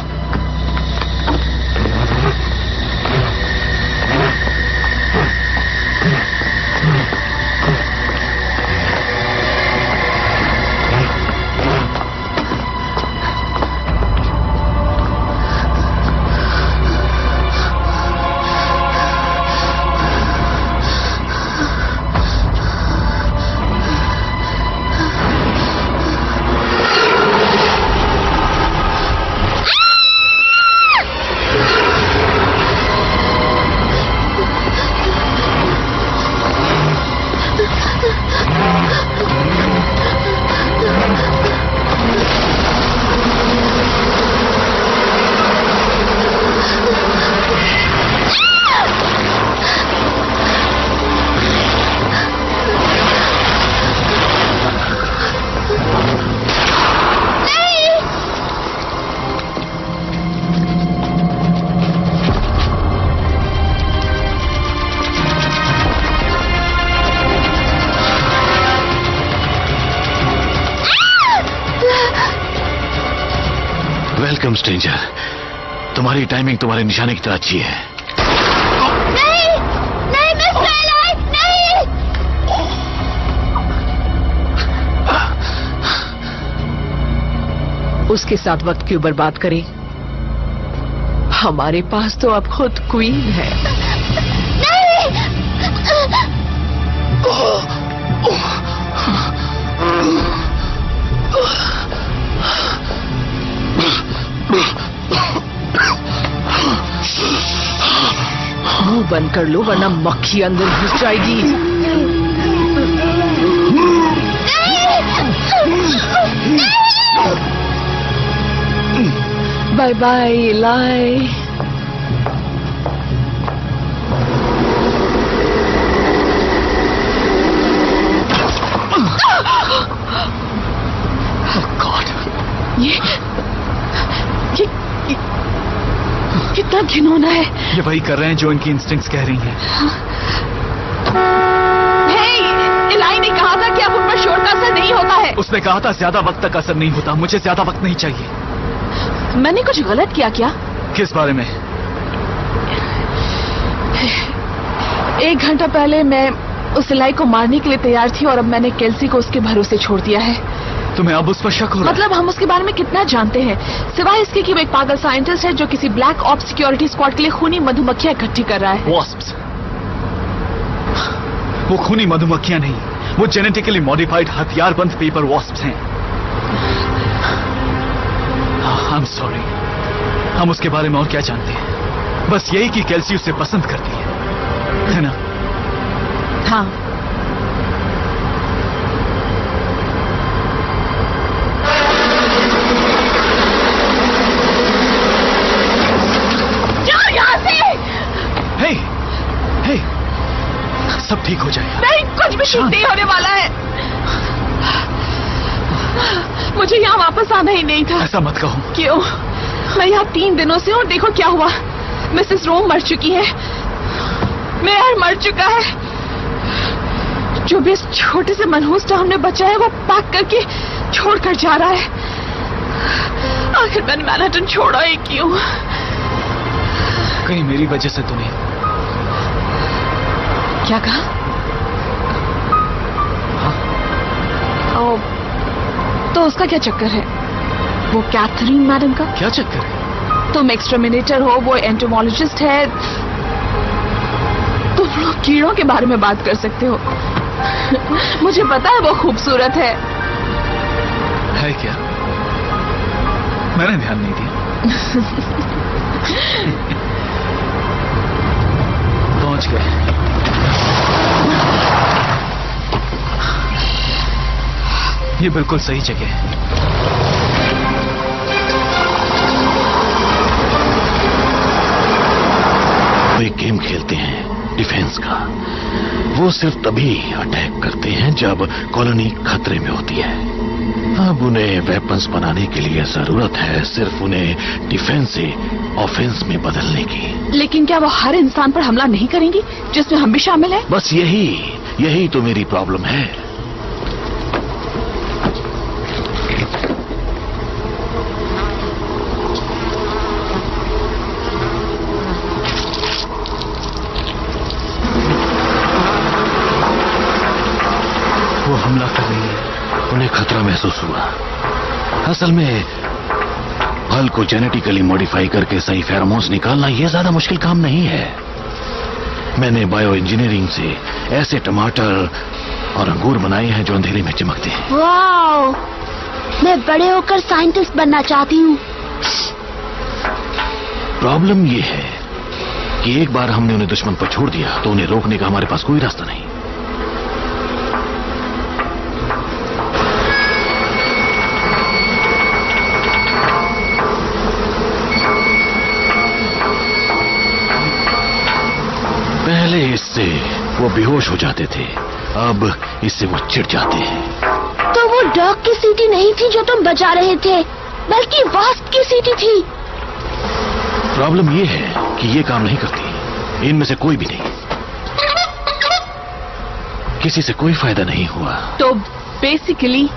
Welcome stranger. तुम्हारी टाइमिंग तुम्हारे निशाने की तरह अच्छी है। नहीं, नहीं मिस ट्वाइलाइट, नहीं। उसके साथ वक्त क्यों बर्बाद करें? हमारे पास तो अब खुद क्वीन है। मुंह बंद कर लो वरना मक्खी अंदर घुस जाएगी। बाय बाय इलाई। कितना घिनौना है। ये वही कर रहे हैं जो इनकी इंस्टिंक्ट्स कह रही हैं। इलाई ने कहा था कि अब उन पर शोर का असर नहीं होता है। उसने कहा था ज्यादा वक्त तक असर नहीं होता। मुझे ज्यादा वक्त नहीं चाहिए। मैंने कुछ गलत किया क्या? किस बारे में? 1 घंटा पहले मैं उस इलाई को मारने के लिए तैयार थी और अब मैंने केल्सी को उसके भरोसे छोड़ दिया है। तुम्हें अब उस पर शक हो रहा है? मतलब हम उसके बारे में कितना जानते हैं, सिवाय इसके कि वो एक पागल साइंटिस्ट है जो किसी ब्लैक ऑप्स सिक्योरिटी स्क्वाड के लिए खूनी मधुमक्खियां इकट्ठी कर रहा है। वॉस्प्स? वो खूनी मधुमक्खियां नहीं, वो जेनेटिकली मॉडिफाइड हथियारबंद पेपर वॉस्प्स हैं। आई एम सॉरी, हम उसके बारे में और क्या जानते हैं? बस यही कि केल्सी उसे पसंद करती है ना? हाँ। ठीक नहीं होने वाला है। मुझे यहाँ वापस आना ही नहीं था। ऐसा मत कहो। क्यों? मैं यहाँ 3 दिनों से हूँ, देखो क्या हुआ। मिसेस रोम मर चुकी है, मेयर मर चुका है। जो भी इस छोटे से मनहूस टाउन में बचा है वो पैक करके छोड़कर जा रहा है। आखिर मैंने मैनहट्टन छोड़ा ही क्यों? कहीं मेरी वजह से तो नहीं? क्या कहा? हाँ? ओ, तो उसका क्या चक्कर है? वो कैथरीन मैडम का क्या चक्कर है? तुम एक्सटरमिनेटर हो, वो एंटोमोलॉजिस्ट है। तुम लोग कीड़ों के बारे में बात कर सकते हो। मुझे पता है वो खूबसूरत है क्या? मैंने ध्यान नहीं दिया। पहुंच गए। ये बिल्कुल सही जगह है। वो एक गेम खेलते हैं डिफेंस का। वो सिर्फ तभी अटैक करते हैं जब कॉलोनी खतरे में होती है। अब उन्हें वेपन्स बनाने के लिए जरूरत है सिर्फ उन्हें डिफेंस से ऑफेंस में बदलने की। लेकिन क्या वो हर इंसान पर हमला नहीं करेंगी जिसमें हम भी शामिल हैं? बस यही तो मेरी प्रॉब्लम है। वो हमला कर रही है। उन्हें खतरा महसूस हुआ। असल में फल को जेनेटिकली मॉडिफाई करके सही फेरोमोन्स निकालना यह ज्यादा मुश्किल काम नहीं है। मैंने बायो इंजीनियरिंग से ऐसे टमाटर और अंगूर बनाए हैं जो अंधेरे में चमकते हैं। वाओ, मैं बड़े होकर साइंटिस्ट बनना चाहती हूँ। प्रॉब्लम यह है कि एक बार हमने उन्हें दुश्मन पर छोड़ दिया तो उन्हें रोकने का हमारे पास कोई रास्ता नहीं। पहले इससे वो बेहोश हो जाते थे, अब इससे वो चिढ़ जाते हैं। तो वो डॉग की सीटी नहीं थी जो तुम बजा रहे थे, बल्कि वास्प की सीटी थी। प्रॉब्लम ये है कि ये काम नहीं करती। इनमें से कोई भी नहीं। किसी से कोई फायदा नहीं हुआ। तो बेसिकली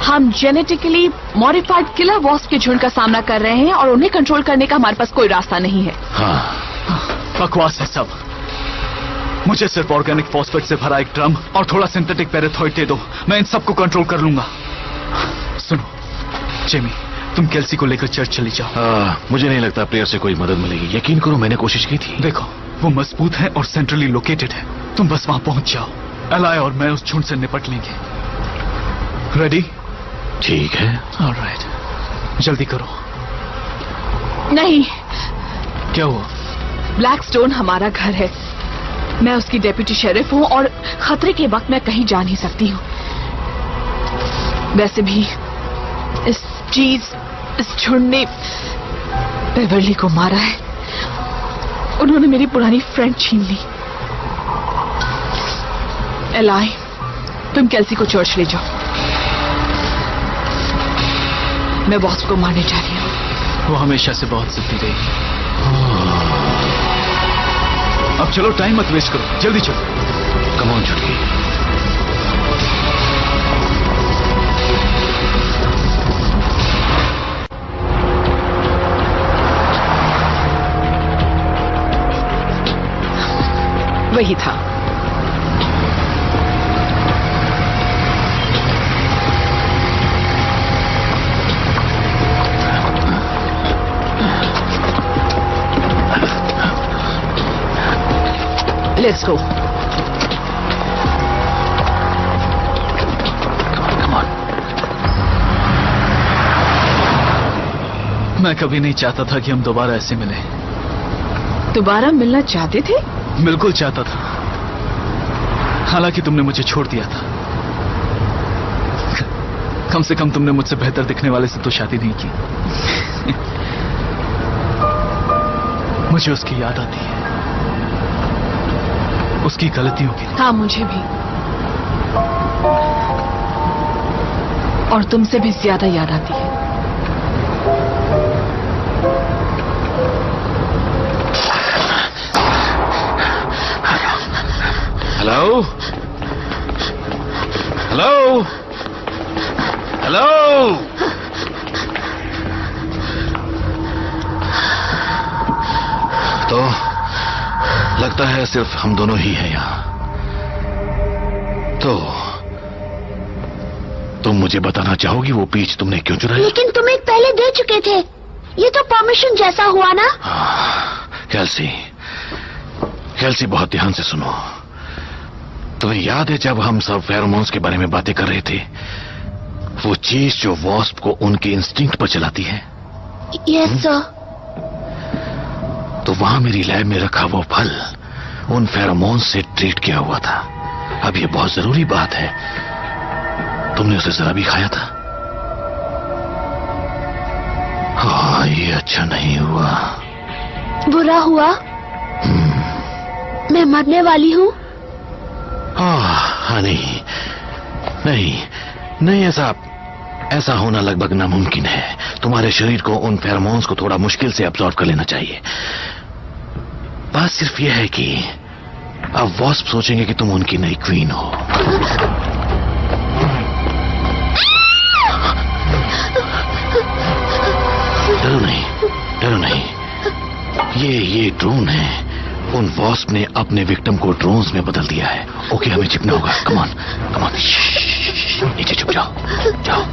हम जेनेटिकली मॉडिफाइड किलर वॉस्प के झुंड का सामना कर रहे हैं और उन्हें कंट्रोल करने का हमारे पास कोई रास्ता नहीं है। हाँ, बकवास है सब। मुझे सिर्फ ऑर्गेनिक फॉस्फेट से भरा एक ड्रम और थोड़ा सिंथेटिक पैराथॉइड दे दो, मैं इन सबको कंट्रोल कर लूंगा। सुनो जेमी, तुम केल्सी को लेकर चर्च चली जाओ। मुझे नहीं लगता प्लेयर से कोई मदद मिलेगी। यकीन करो, मैंने कोशिश की थी। देखो, वो मजबूत है और सेंट्रली लोकेटेड है। तुम बस वहां पहुंच जाओ। एलाय और मैं उस झुंड से निपट लेंगे। रेडी? ठीक है। ऑलराइट, जल्दी करो। नहीं, क्या हुआ? ब्लैकस्टोन हमारा घर है। मैं उसकी डेप्यूटी शेरिफ हूँ और खतरे के वक्त मैं कहीं जा नहीं सकती हूँ। वैसे भी इस झुंड ने बेवर्ली को मारा है। उन्होंने मेरी पुरानी फ्रेंड छीन ली। एलाय, तुम केल्सी को चर्च ले जाओ। मैं बॉस को मारने जा रही हूँ। वो हमेशा से बहुत जिद्दी रही। अब चलो, टाइम मत वेस्ट करो, जल्दी चलो। कम ऑन छुटकी। वही था। Let's go. Come on. मैं कभी नहीं चाहता था कि हम दोबारा ऐसे मिले। दोबारा मिलना चाहते थे? बिल्कुल चाहता था, हालांकि तुमने मुझे छोड़ दिया था। कम से कम तुमने मुझसे बेहतर दिखने वाले से तो शादी नहीं की। मुझे उसकी याद आती है, उसकी गलतियों की। हाँ, मुझे भी। और तुमसे भी ज्यादा याद आती है। Hello hello hello. तो लगता है सिर्फ हम दोनों ही हैं यहां। तो तुम मुझे बताना चाहोगी वो पीच तुमने क्यों चुराई? लेकिन तुम एक पहले दे चुके थे। ये तो परमिशन जैसा हुआ ना। कैल्सी, कैल्सी बहुत ध्यान से सुनो। तुम्हें याद है जब हम सब फेरोमोन्स के बारे में बातें कर रहे थे, वो चीज जो वॉस्प को उनके इंस्टिंक्ट पर चलाती है? Yes sir. तो वहां मेरी लैब में रखा वो फल उन फेरोमोन्स से ट्रीट किया हुआ था। अब ये बहुत जरूरी बात है, तुमने उसे जरा भी खाया था? हाँ, ये अच्छा नहीं हुआ। बुरा हुआ? मैं मरने वाली हूँ? हाँ, नहीं नहीं नहीं, ऐसा होना लगभग नामुमकिन है। तुम्हारे शरीर को उन फेरोमोन्स को थोड़ा मुश्किल से अब्सॉर्ब कर लेना चाहिए। बात सिर्फ यह है कि अब वॉस्प सोचेंगे कि तुम उनकी नई क्वीन हो। डरो नहीं, डरो नहीं। ये ड्रोन है। उन वॉस्प ने अपने विक्टिम को ड्रोन्स में बदल दिया है। ओके, हमें छिपना होगा। Come on, come on. नीचे छुप जाओ, जाओ।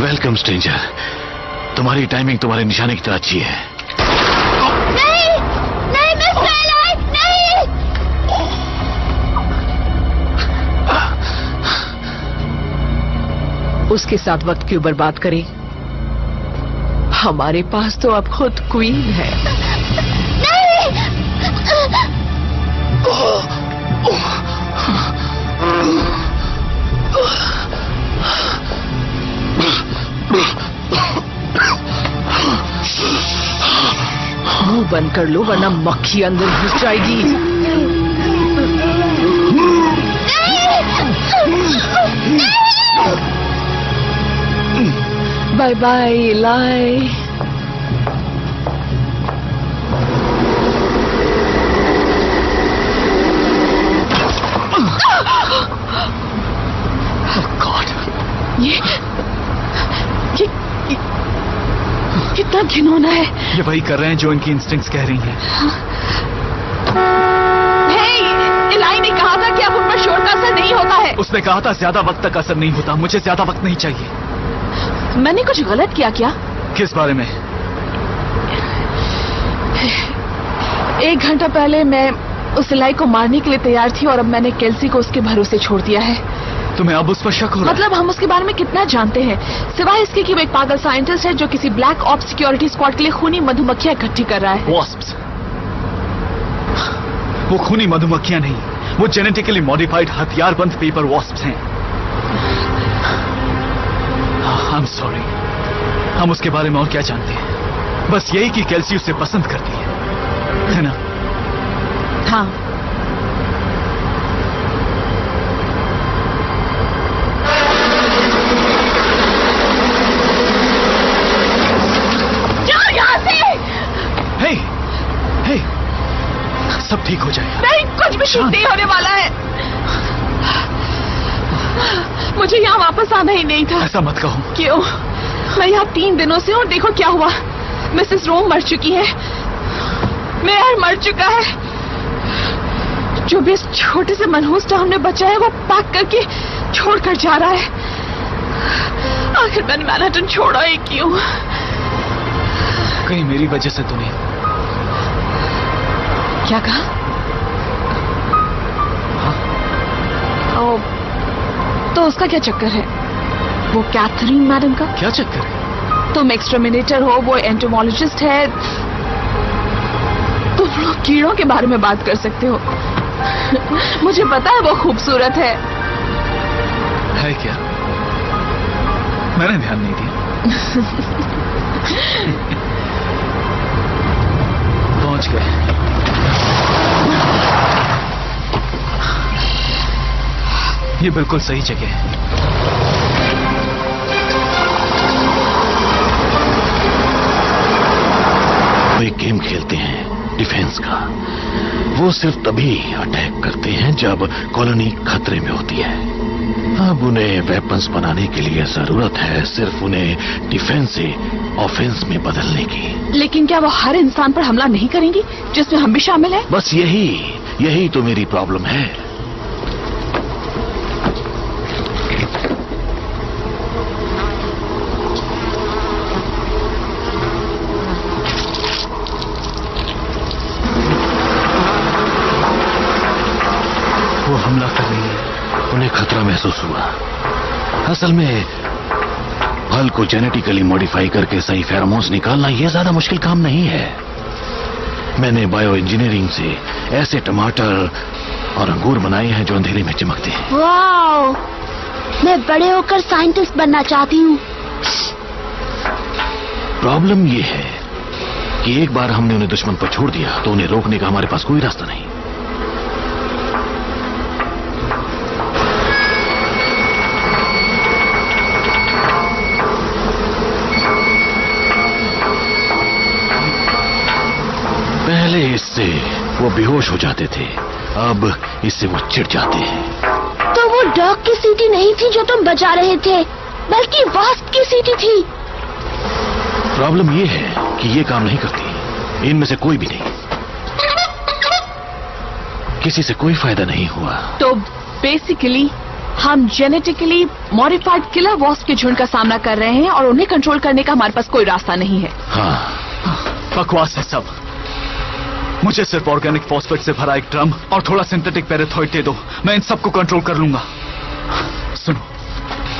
Welcome stranger. तुम्हारी टाइमिंग तुम्हारे निशाने की तरह अच्छी है। नहीं, नहीं मिस ट्वाइलाइट, नहीं। उसके साथ वक्त क्यों बर्बाद करें? हमारे पास तो अब खुद क्वीन है। मुंह बंद कर लो वरना मक्खी अंदर घुस जाएगी। बाय बाय इलाई। ये कितना घिनौना है। ये वही कर रहे हैं जो इनकी इंस्टिंक्ट्स कह रही हैं। इलाई ने कहा था कि अब उन पर शोर का असर नहीं होता है। उसने कहा था ज्यादा वक्त तक असर नहीं होता। मुझे ज्यादा वक्त नहीं चाहिए। मैंने कुछ गलत किया क्या? किस बारे में? 1 घंटा पहले मैं उस इलाई को मारने के लिए तैयार थी और अब मैंने केल्सी को उसके भरोसे छोड़ दिया है। तुम्हें अब उस पर शक हो रहा है? मतलब हम उसके बारे में कितना जानते हैं, सिवाय इसके कि वो एक पागल साइंटिस्ट है जो किसी ब्लैक ऑप्स सिक्योरिटी स्क्वाड के लिए खूनी मधुमक्खियां इकट्ठी कर रहा है। वॉस्प्स? वो खूनी मधुमक्खियां नहीं, वो जेनेटिकली मॉडिफाइड हथियारबंद पेपर वॉस्प्स हैं। I am sorry. हम उसके बारे में और क्या जानते हैं? बस यही कि केल्सी उसे पसंद करती है ना? हाँ। सब ठीक हो जाएगा। नहीं, कुछ भी ठीक नहीं होने वाला है। मुझे यहाँ वापस आना ही नहीं था। ऐसा मत कहो। क्यों? मैं यहाँ 3 दिनों से हूँ। देखो क्या हुआ। मिसेस रोम मर चुकी है, मेयर मर चुका है। जो भी इस छोटे से मनहूस टाउन में बचा है वो पैक करके छोड़कर जा रहा है। आखिर मैंने मैनहट्टन छोड़ा ही क्यों? कहीं मेरी वजह से तो नहीं? क्या कहा? हाँ? ओ, तो उसका क्या चक्कर है? वो कैथरीन मैडम का क्या चक्कर है? तुम एक्सटरमिनेटर हो, वो एंटोमोलॉजिस्ट है। तुम लोग कीड़ों के बारे में बात कर सकते हो। मुझे पता है वो खूबसूरत है क्या? मैंने ध्यान नहीं दिया। पहुंच गए। ये बिल्कुल सही जगह है। वो एक गेम खेलते हैं डिफेंस का। वो सिर्फ तभी अटैक करते हैं जब कॉलोनी खतरे में होती है। अब उन्हें वेपन्स बनाने के लिए जरूरत है सिर्फ उन्हें डिफेंस से ऑफेंस में बदलने की। लेकिन क्या वो हर इंसान पर हमला नहीं करेंगी जिसमें हम भी शामिल हैं? बस यही तो मेरी प्रॉब्लम है। वो हमला कर रही है। उन्हें खतरा महसूस हुआ। असल में फल को जेनेटिकली मॉडिफाई करके सही फेरोमोन्स निकालना यह ज्यादा मुश्किल काम नहीं है। मैंने बायो इंजीनियरिंग से ऐसे टमाटर और अंगूर बनाए हैं जो अंधेरे में चमकते हैं। वाओ, मैं बड़े होकर साइंटिस्ट बनना चाहती हूँ। प्रॉब्लम यह है कि एक बार हमने उन्हें दुश्मन पर छोड़ दिया तो उन्हें रोकने का हमारे पास कोई रास्ता नहीं। पहले इससे वो बेहोश हो जाते थे, अब इससे वो चिढ़ जाते हैं। तो वो डॉग की सीटी नहीं थी जो तुम बजा रहे थे, बल्कि वास्प की सीटी थी। प्रॉब्लम ये है कि ये काम नहीं करती। इनमें से कोई भी नहीं। किसी से कोई फायदा नहीं हुआ। तो बेसिकली हम जेनेटिकली मॉडिफाइड किलर वॉस्प के झुंड का सामना कर रहे हैं और उन्हें कंट्रोल करने का हमारे पास कोई रास्ता नहीं है। हाँ, बकवास है सब। मुझे सिर्फ ऑर्गेनिक फॉस्फेट से भरा एक ड्रम और थोड़ा सिंथेटिक पैराथॉइड दे दो, मैं इन सबको कंट्रोल कर लूंगा। सुनो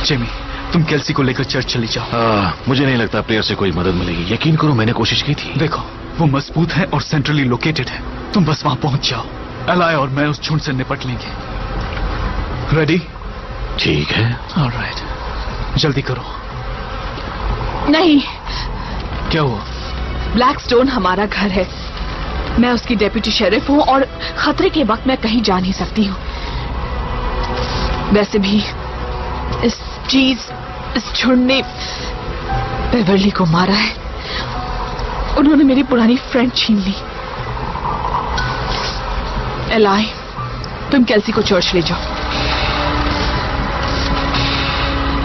जेमी, तुम केल्सी को लेकर चर्च चली जाओ। मुझे नहीं लगता प्लेयर से कोई मदद मिलेगी। यकीन करो मैंने कोशिश की थी। देखो वो मजबूत है और सेंट्रली लोकेटेड है। तुम बस वहां पहुंच जाओ। एलाय और मैं उस झुंड से निपट लेंगे। रेडी? ठीक है। ऑलराइट, जल्दी करो। नहीं, क्या हुआ? ब्लैकस्टोन हमारा घर है। मैं उसकी डेप्यूटी शेरिफ हूँ और खतरे के वक्त मैं कहीं जा नहीं सकती हूँ। वैसे भी इस झुंड ने बेवर्ली को मारा है। उन्होंने मेरी पुरानी फ्रेंड छीन ली। एलाय, तुम केल्सी को चर्च ले जाओ।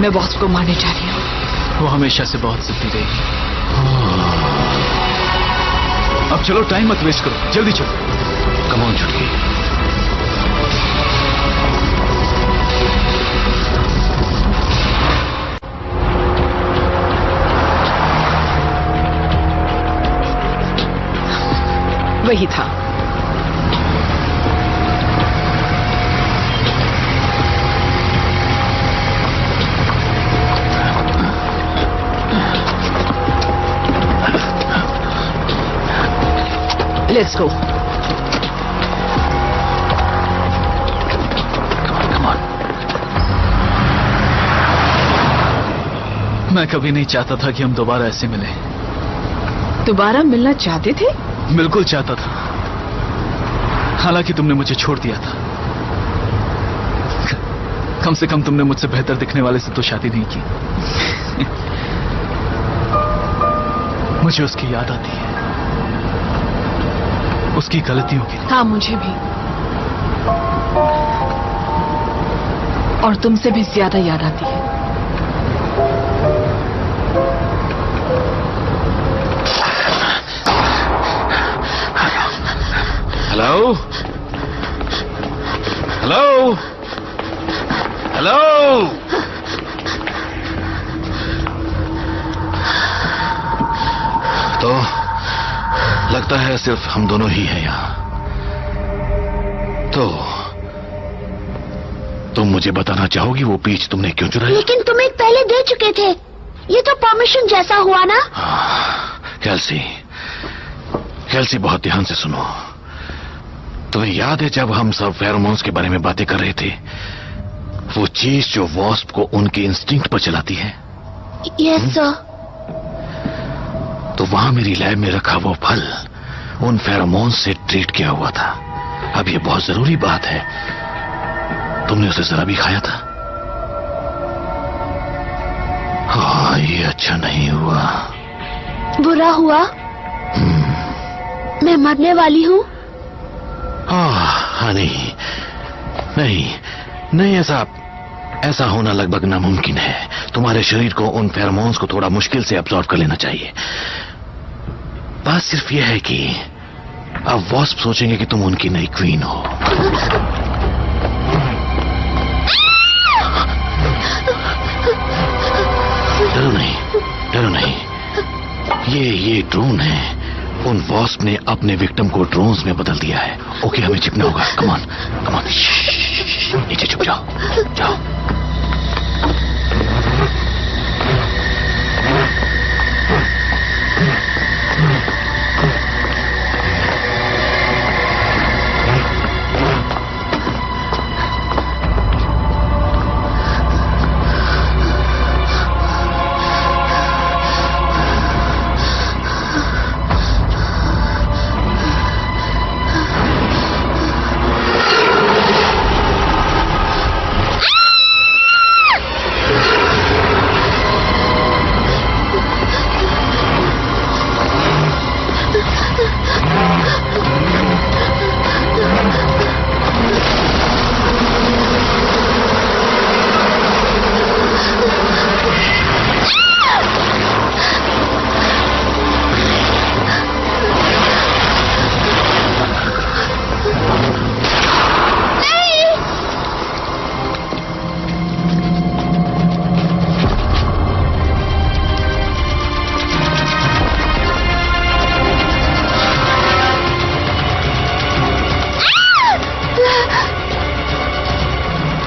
मैं बॉस को मारने जा रही हूँ। वो हमेशा से बहुत जिद्दी रही। अब चलो, टाइम मत वेस्ट करो, जल्दी चलो। कम ऑन छुटकी। वही था। Let's go. Come on. मैं कभी नहीं चाहता था कि हम दोबारा ऐसे मिले। दोबारा मिलना चाहते थे? बिल्कुल चाहता था। हालांकि तुमने मुझे छोड़ दिया था। कम से कम तुमने मुझसे बेहतर दिखने वाले से तो शादी नहीं की। मुझे उसकी याद आती है। उसकी गलतियों के लिए। हाँ, मुझे भी। और तुमसे भी ज्यादा याद आती है। Hello hello hello. तो लगता है सिर्फ हम दोनों ही हैं यहां। तो तुम मुझे बताना चाहोगी वो पीच तुमने क्यों चुराई? लेकिन तुम एक पहले दे चुके थे। ये तो परमिशन जैसा हुआ ना। कैल्सी, कैल्सी बहुत ध्यान से सुनो। तुम्हें याद है जब हम सब फेरोमोन्स के बारे में बातें कर रहे थे, वो चीज जो वॉस्प को उनके इंस्टिंक्ट पर चलाती है? Yes sir. तो वहां मेरी लैब में रखा वो फल उन फेरोमोन्स से ट्रीट किया हुआ था। अब ये बहुत जरूरी बात है, तुमने उसे जरा भी खाया था? हाँ, ये अच्छा नहीं हुआ। बुरा हुआ? मैं मरने वाली हूँ? हाँ, नहीं नहीं नहीं, ऐसा होना लगभग नामुमकिन है। तुम्हारे शरीर को उन फेरोमोन्स को थोड़ा मुश्किल से अब्सॉर्ब कर लेना चाहिए। बात सिर्फ यह है कि अब वॉस्प सोचेंगे कि तुम उनकी नई क्वीन हो। डरो नहीं, डरो नहीं। ये ड्रोन है। उन वॉस्प ने अपने विक्टिम को ड्रोन्स में बदल दिया है। ओके, हमें छिपना होगा। Come on, come on. नीचे छुप जाओ, जाओ।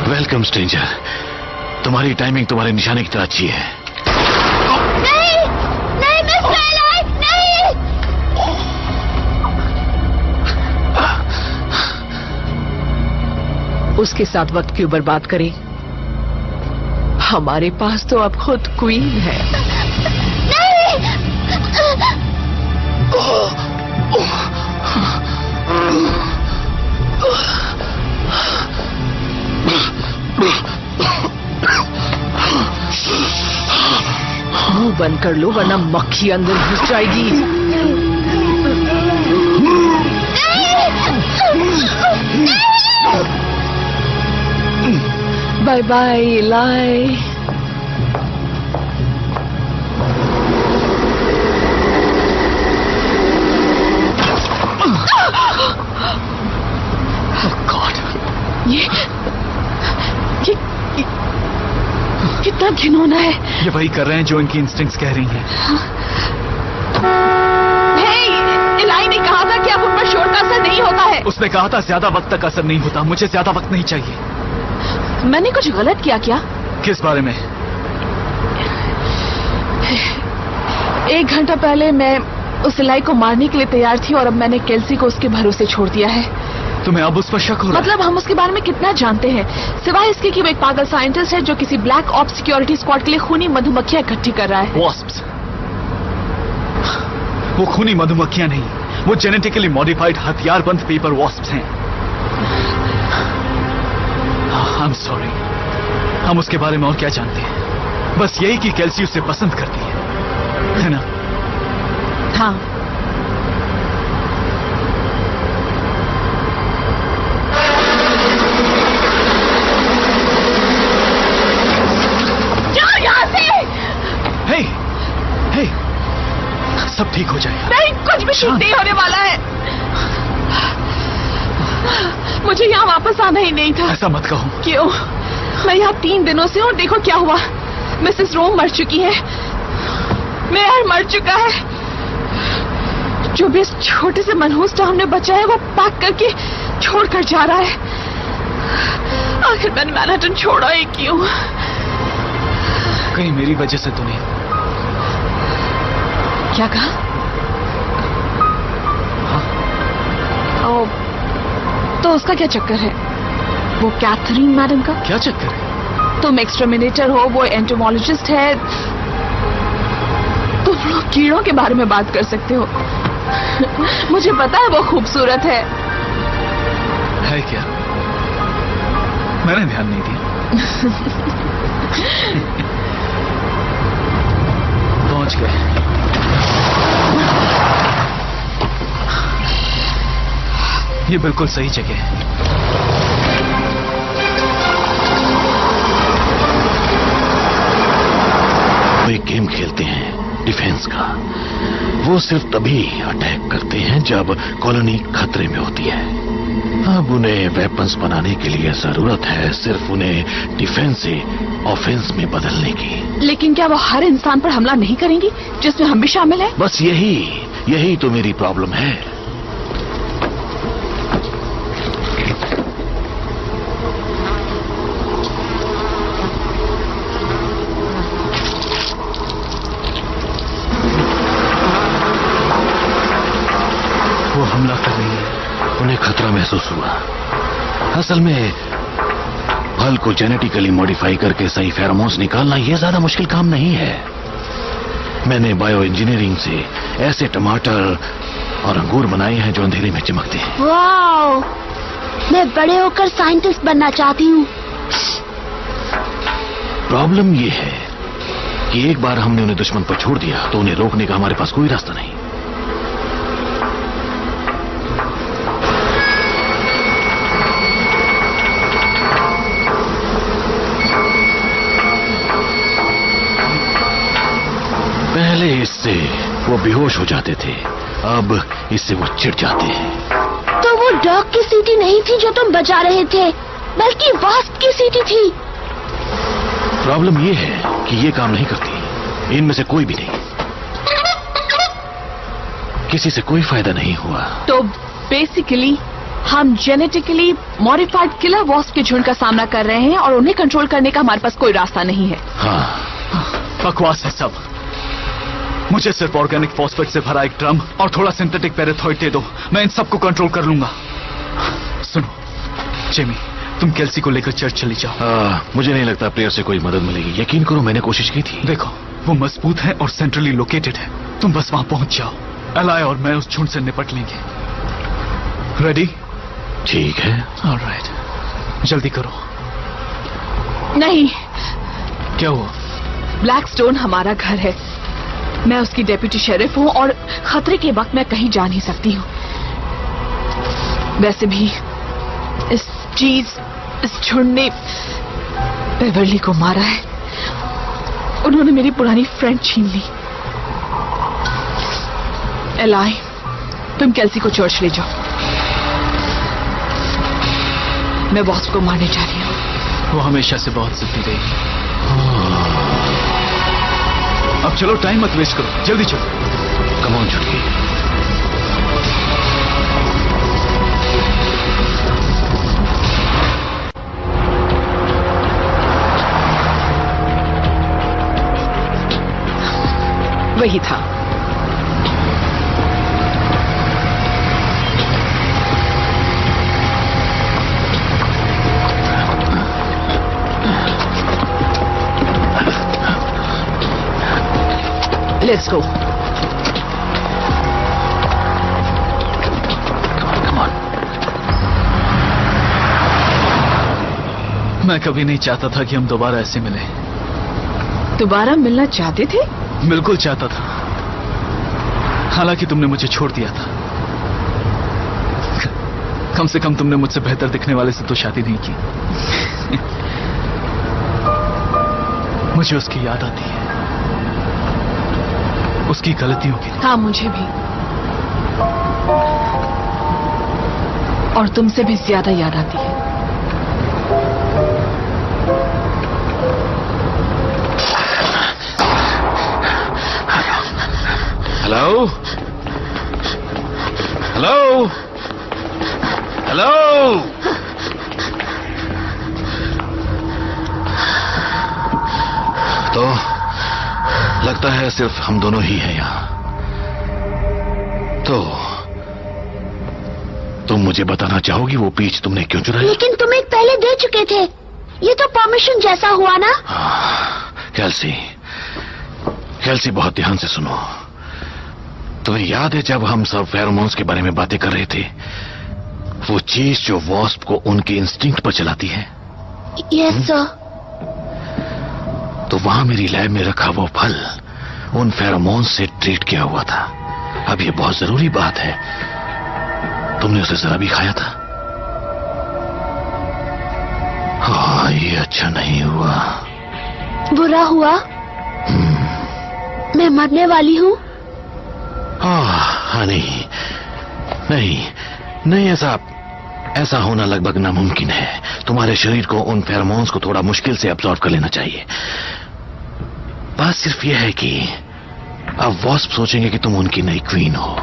Welcome stranger. तुम्हारी टाइमिंग तुम्हारे निशाने की तरह अच्छी है। नहीं, नहीं मिस ट्वाइलाइट, नहीं। उसके साथ वक्त क्यों बर्बाद करें? हमारे पास तो अब खुद क्वीन है। मुंह बंद कर लो वरना मक्खी अंदर घुस जाएगी। बाय बाय इलाई। ये कितना घिनौना है। ये वही कर रहे हैं जो इनकी इंस्टिंक्ट्स कह रही हैं। इलाई ने कहा था कि अब उन पर शोर का असर नहीं होता है। उसने कहा था ज्यादा वक्त तक असर नहीं होता। मुझे ज्यादा वक्त नहीं चाहिए। मैंने कुछ गलत किया क्या? किस बारे में? 1 घंटा पहले मैं उस इलाई को मारने के लिए तैयार थी और अब मैंने केल्सी को उसके भरोसे छोड़ दिया है। तुम्हें अब उस पर शक हो रहा है? मतलब हम उसके बारे में कितना जानते हैं, सिवाय इसके कि वो एक पागल साइंटिस्ट है जो किसी ब्लैक ऑप्स सिक्योरिटी स्क्वाड के लिए खूनी मधुमक्खियां इकट्ठी कर रहा है। वॉस्प्स? वो खूनी मधुमक्खियां नहीं, वो जेनेटिकली मॉडिफाइड हथियारबंद पेपर वॉस्प्स हैं। I'm sorry, हम उसके बारे में और क्या जानते हैं? बस यही कि केल्सी उसे पसंद करती है ना? हाँ। सब ठीक हो जाएगा। नहीं, कुछ भी ठीक नहीं होने वाला है। मुझे यहाँ वापस आना ही नहीं था। ऐसा मत कहो। क्यों? मैं यहाँ 3 दिनों से हूँ, देखो क्या हुआ। मिसेस रोम मर चुकी है, मेयर मर चुका है। जो भी इस छोटे से मनहूस टाउन में बचा है वो पैक करके छोड़कर जा रहा है। आखिर मैंने मैनहट्टन छोड़ा ही क्यों? कहीं मेरी वजह से तो नहीं? क्या कहा? हाँ? ओ, तो उसका क्या चक्कर है? वो कैथरीन मैडम का? क्या चक्कर है? तुम एक्सटर्मिनेटर हो, वो एंटोमोलॉजिस्ट है। तुम लोग कीड़ों के बारे में बात कर सकते हो। मुझे पता है वो खूबसूरत है। है क्या? मैंने ध्यान नहीं दिया। पहुंच गए। ये बिल्कुल सही जगह है। वो एक गेम खेलते हैं डिफेंस का। वो सिर्फ तभी अटैक करते हैं जब कॉलोनी खतरे में होती है। अब उन्हें वेपन्स बनाने के लिए जरूरत है सिर्फ उन्हें डिफेंस से ऑफेंस में बदलने की। लेकिन क्या वो हर इंसान पर हमला नहीं करेंगी जिसमें हम भी शामिल हैं? बस यही तो मेरी प्रॉब्लम है। वो हमला कर रही है। उन्हें खतरा महसूस हुआ। असल में फल को जेनेटिकली मॉडिफाई करके सही फेरोमोन्स निकालना यह ज्यादा मुश्किल काम नहीं है। मैंने बायो इंजीनियरिंग से ऐसे टमाटर और अंगूर बनाए हैं जो अंधेरे में चमकते हैं। वाओ, मैं बड़े होकर साइंटिस्ट बनना चाहती हूँ। प्रॉब्लम यह है कि एक बार हमने उन्हें दुश्मन पर छोड़ दिया तो उन्हें रोकने का हमारे पास कोई रास्ता नहीं। पहले इससे वो बेहोश हो जाते थे, अब इससे वो चिढ़ जाते हैं। तो वो डॉग की सीटी नहीं थी जो तुम बजा रहे थे, बल्कि वास्प की सीटी थी। प्रॉब्लम ये है कि ये काम नहीं करती। इनमें से कोई भी नहीं। किसी से कोई फायदा नहीं हुआ। तो बेसिकली हम जेनेटिकली मॉडिफाइड किलर वॉस्प के झुंड का सामना कर रहे हैं और उन्हें कंट्रोल करने का हमारे पास कोई रास्ता नहीं है। हाँ, बकवास है सब। मुझे सिर्फ ऑर्गेनिक फॉस्फेट से भरा एक ड्रम और थोड़ा सिंथेटिक पैराथॉइड दे दो, मैं इन सबको कंट्रोल कर लूंगा। सुनो जेमी, तुम केल्सी को लेकर चर्च चली जाओ। मुझे नहीं लगता प्लेयर से कोई मदद मिलेगी। यकीन करो मैंने कोशिश की थी। देखो वो मजबूत है और सेंट्रली लोकेटेड है। तुम बस वहां पहुंच जाओ। एलाय और मैं उस झुंड से निपट लेंगे। रेडी? ठीक है। ऑलराइट, जल्दी करो। नहीं, क्या हुआ? ब्लैकस्टोन हमारा घर है। मैं उसकी डेप्यूटी शेरिफ हूँ और खतरे के वक्त मैं कहीं जा नहीं सकती हूँ। वैसे भी इस झुंड ने बेवर्ली को मारा है। उन्होंने मेरी पुरानी फ्रेंड छीन ली। एलाय, तुम केल्सी को चर्च ले जाओ। मैं बॉस को मारने जा रही हूँ। वो हमेशा से बहुत जिद्दी रही। अब चलो, टाइम मत वेस्ट करो, जल्दी चलो। कम ऑन छुटकी। वही था। Let's go. Come on. मैं कभी नहीं चाहता था कि हम दोबारा ऐसे मिले। दोबारा मिलना चाहते थे? बिल्कुल चाहता था, हालांकि तुमने मुझे छोड़ दिया था। कम से कम तुमने मुझसे बेहतर दिखने वाले से तो शादी नहीं की। मुझे उसकी याद आती है। उसकी गलतियों के लिए। हाँ, मुझे भी। और तुमसे भी ज्यादा याद आती है। Hello hello hello. तो लगता है सिर्फ हम दोनों ही हैं यहां। तो तुम मुझे बताना चाहोगी वो पीच तुमने क्यों चुराई? लेकिन तुम एक पहले दे चुके थे। ये तो परमिशन जैसा हुआ ना। कैल्सी, कैल्सी बहुत ध्यान से सुनो। तुम्हें याद है जब हम सब फेरोमोन्स के बारे में बातें कर रहे थे, वो चीज जो वॉस्प को उनके इंस्टिंक्ट पर चलाती है? Yes sir. तो वहां मेरी लैब में रखा वो फल उन फेरोमोन्स से ट्रीट किया हुआ था। अब ये बहुत जरूरी बात है, तुमने उसे जरा भी खाया था? हाँ, ये अच्छा नहीं हुआ। बुरा हुआ? मैं मरने वाली हूँ? हाँ, नहीं नहीं नहीं, ऐसा होना लगभग नामुमकिन है। तुम्हारे शरीर को उन फेरोमोन्स को थोड़ा मुश्किल से अब्सॉर्ब कर लेना चाहिए। बात सिर्फ यह है कि अब वॉस्प सोचेंगे कि तुम उनकी नई क्वीन हो।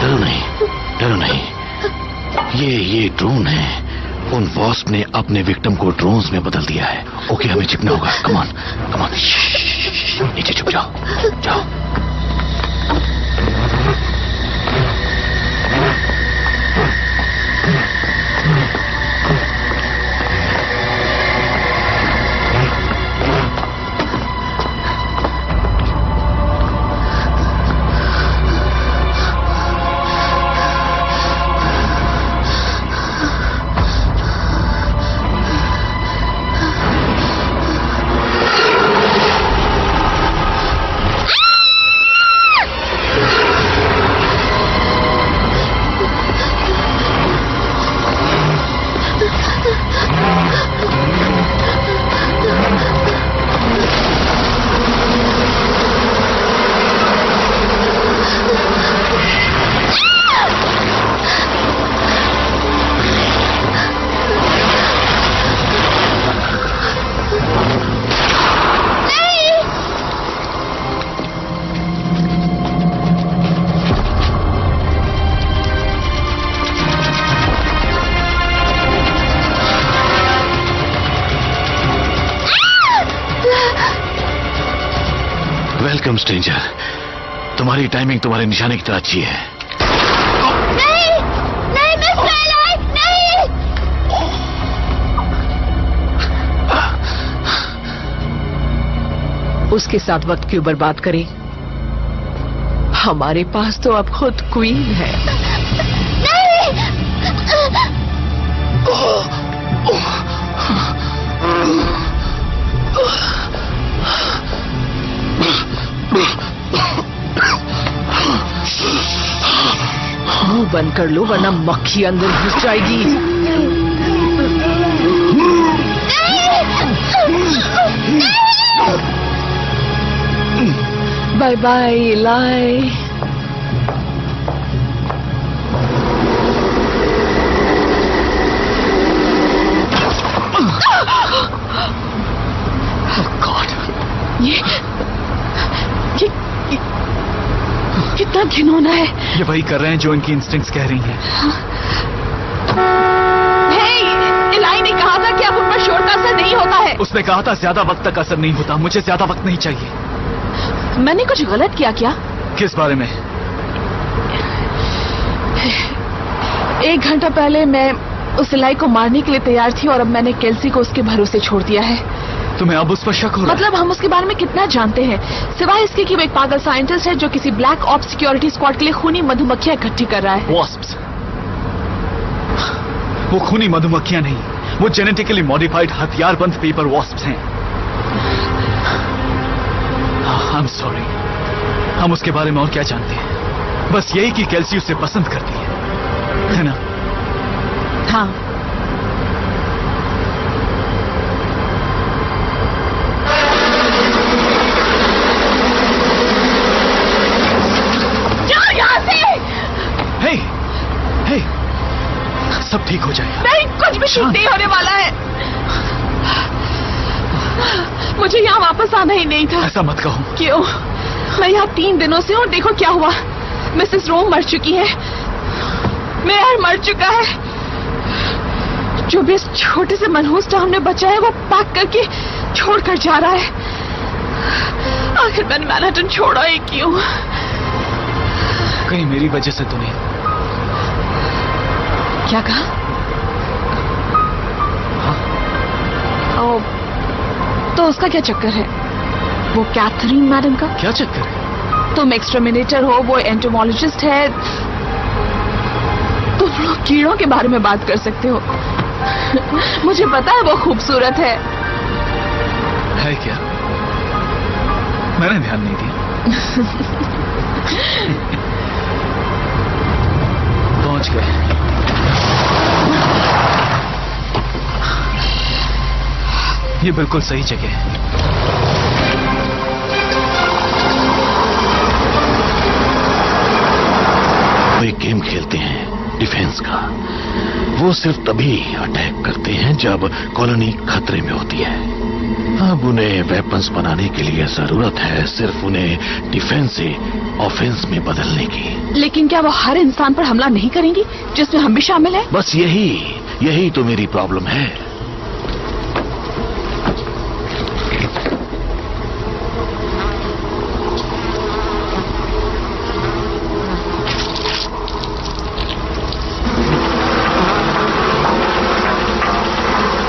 डरो नहीं, डरो नहीं। ये ड्रोन है। उन वॉस्प ने अपने विक्टिम को ड्रोन्स में बदल दिया है। ओके, हमें छिपना होगा। Come on, come on. नीचे छुप जाओ, जाओ। Welcome stranger. तुम्हारी टाइमिंग तुम्हारे निशाने की तरह अच्छी है। नहीं, नहीं मिस ट्वाइलाइट, नहीं। उसके साथ वक्त क्यों बर्बाद करें? हमारे पास तो अब खुद क्वीन है। मुंह बंद कर लो वरना मक्खी अंदर घुस जाएगी। बाय बाय इलाई। ये कितना घिनौना है। ये वही कर रहे हैं जो इनकी इंस्टिंक्ट्स कह रही हैं। इलाई ने कहा था कि अब उन पर शोर का असर नहीं होता है। उसने कहा था ज्यादा वक्त तक असर नहीं होता। मुझे ज्यादा वक्त नहीं चाहिए। मैंने कुछ गलत किया क्या? किस बारे में? 1 घंटा पहले मैं उस इलाई को मारने के लिए तैयार थी और अब मैंने केल्सी को उसके भरोसे छोड़ दिया है। तुम्हें अब उस पर शक हो रहा है? मतलब हम उसके बारे में कितना जानते हैं, सिवाय इसके कि वो एक पागल साइंटिस्ट है जो किसी ब्लैक ऑप्स सिक्योरिटी स्क्वाड के लिए खूनी मधुमक्खियां इकट्ठी कर रहा है। वॉस्प्स? वो खूनी मधुमक्खियां नहीं, वो जेनेटिकली मॉडिफाइड हथियारबंद पेपर वॉस्प्स हैं। आई एम सॉरी, हम उसके बारे में और क्या जानते हैं? बस यही कि केल्सी उसे पसंद करती है ना? हाँ। मुझे यहाँ वापस आना ही नहीं था। ऐसा मत कहो। क्यों? मैं यहाँ 3 दिनों से हूँ, देखो क्या हुआ। मिसेस रोम मर चुकी है, मेयर मर चुका है। जो भी इस छोटे से मनहूस टाउन में बचा है वो पैक करके छोड़कर जा रहा है। आखिर मैंने मैनहट्टन छोड़ा ही क्यों? कहीं मेरी वजह से तो नहीं? क्या कहा? ओ, तो उसका क्या चक्कर है? वो कैथरीन मैडम का क्या चक्कर है? तुम एक्सटर्मिनेटर हो, वो एंटोमोलॉजिस्ट है। तुम लोग कीड़ों के बारे में बात कर सकते हो। मुझे पता है वो खूबसूरत है क्या? मैंने ध्यान नहीं दिया। पहुंच गए। ये बिल्कुल सही जगह है। वो एक गेम खेलते हैं डिफेंस का। वो सिर्फ तभी अटैक करते हैं जब कॉलोनी खतरे में होती है। अब उन्हें वेपन्स बनाने के लिए जरूरत है सिर्फ उन्हें डिफेंस से ऑफेंस में बदलने की। लेकिन क्या वो हर इंसान पर हमला नहीं करेंगी जिसमें हम भी शामिल हैं? बस यही तो मेरी प्रॉब्लम है।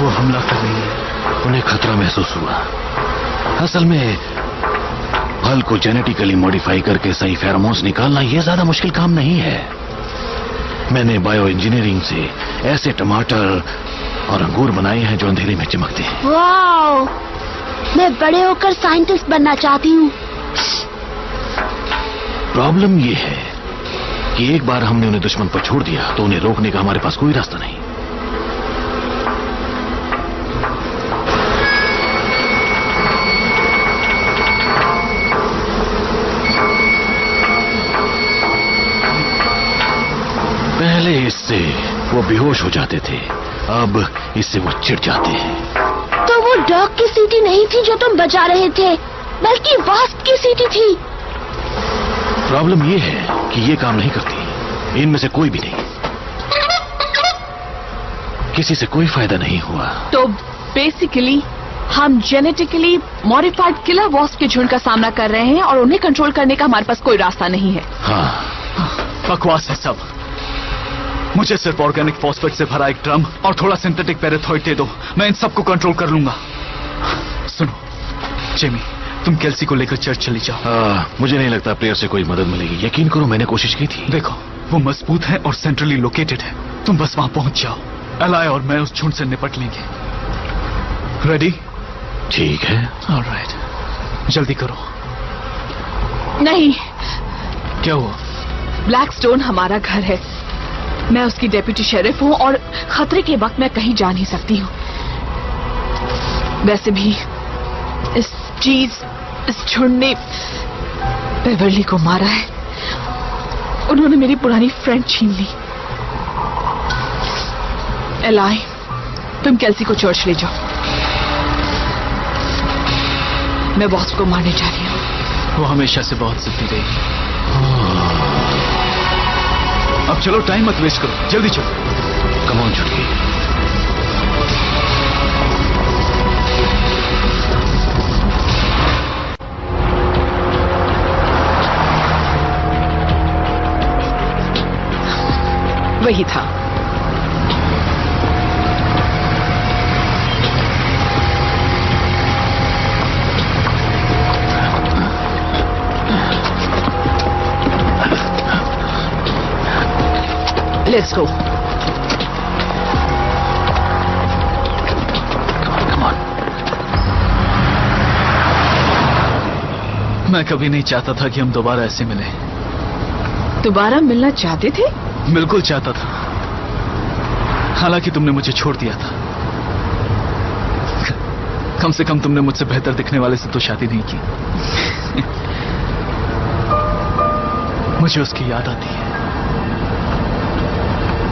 वो हमला कर रही है। उन्हें खतरा महसूस हुआ। असल में फल को जेनेटिकली मॉडिफाई करके सही फेरोमोन्स निकालना यह ज्यादा मुश्किल काम नहीं है। मैंने बायो इंजीनियरिंग से ऐसे टमाटर और अंगूर बनाए हैं जो अंधेरे में चमकते हैं। वाओ! मैं बड़े होकर साइंटिस्ट बनना चाहती हूँ। प्रॉब्लम यह है कि एक बार हमने उन्हें दुश्मन पर छोड़ दिया तो उन्हें रोकने का हमारे पास कोई रास्ता नहीं। पहले इससे वो बेहोश हो जाते थे, अब इससे वो चिढ़ जाते हैं। तो वो डॉग की सीटी नहीं थी जो तुम बजा रहे थे, बल्कि वास्प की सीटी थी। प्रॉब्लम ये है कि ये काम नहीं करती। इनमें से कोई भी नहीं। किसी से कोई फायदा नहीं हुआ। तो बेसिकली हम जेनेटिकली मॉडिफाइड किलर वॉस्प के झुंड का सामना कर रहे हैं और उन्हें कंट्रोल करने का हमारे पास कोई रास्ता नहीं है। हाँ, बकवास है सब। मुझे सिर्फ ऑर्गेनिक फॉस्फेट से भरा एक ड्रम और थोड़ा सिंथेटिक पैराथॉइड दे दो, मैं इन सबको कंट्रोल कर लूंगा। सुनो जेमी, तुम केल्सी को लेकर चर्च चली जाओ। मुझे नहीं लगता प्लेयर से कोई मदद मिलेगी। यकीन करो मैंने कोशिश की थी। देखो वो मजबूत है और सेंट्रली लोकेटेड है। तुम बस वहां पहुंच जाओ। एलाय और मैं उस झुंड से निपट लेंगे। रेडी? ठीक है। ऑलराइट, जल्दी करो। नहीं, क्या हुआ? ब्लैकस्टोन हमारा घर है। मैं उसकी डेप्यूटी शेरिफ हूँ और खतरे के वक्त मैं कहीं जा नहीं सकती हूँ। वैसे भी इस झुंड ने बेवर्ली को मारा है। उन्होंने मेरी पुरानी फ्रेंड छीन ली। एलाय, तुम केल्सी को चर्च ले जाओ। मैं बॉस को मारने जा रही हूँ। वो हमेशा से बहुत जिद्दी रही। अब चलो, टाइम मत वेस्ट करो, जल्दी चलो। कम ऑन चुटकी। वही था। Let's go. Come on. मैं कभी नहीं चाहता था कि हम दोबारा ऐसे मिले। दोबारा मिलना चाहते थे? बिल्कुल चाहता था, हालांकि तुमने मुझे छोड़ दिया था। कम से कम तुमने मुझसे बेहतर दिखने वाले से तो शादी नहीं की। मुझे उसकी याद आती है,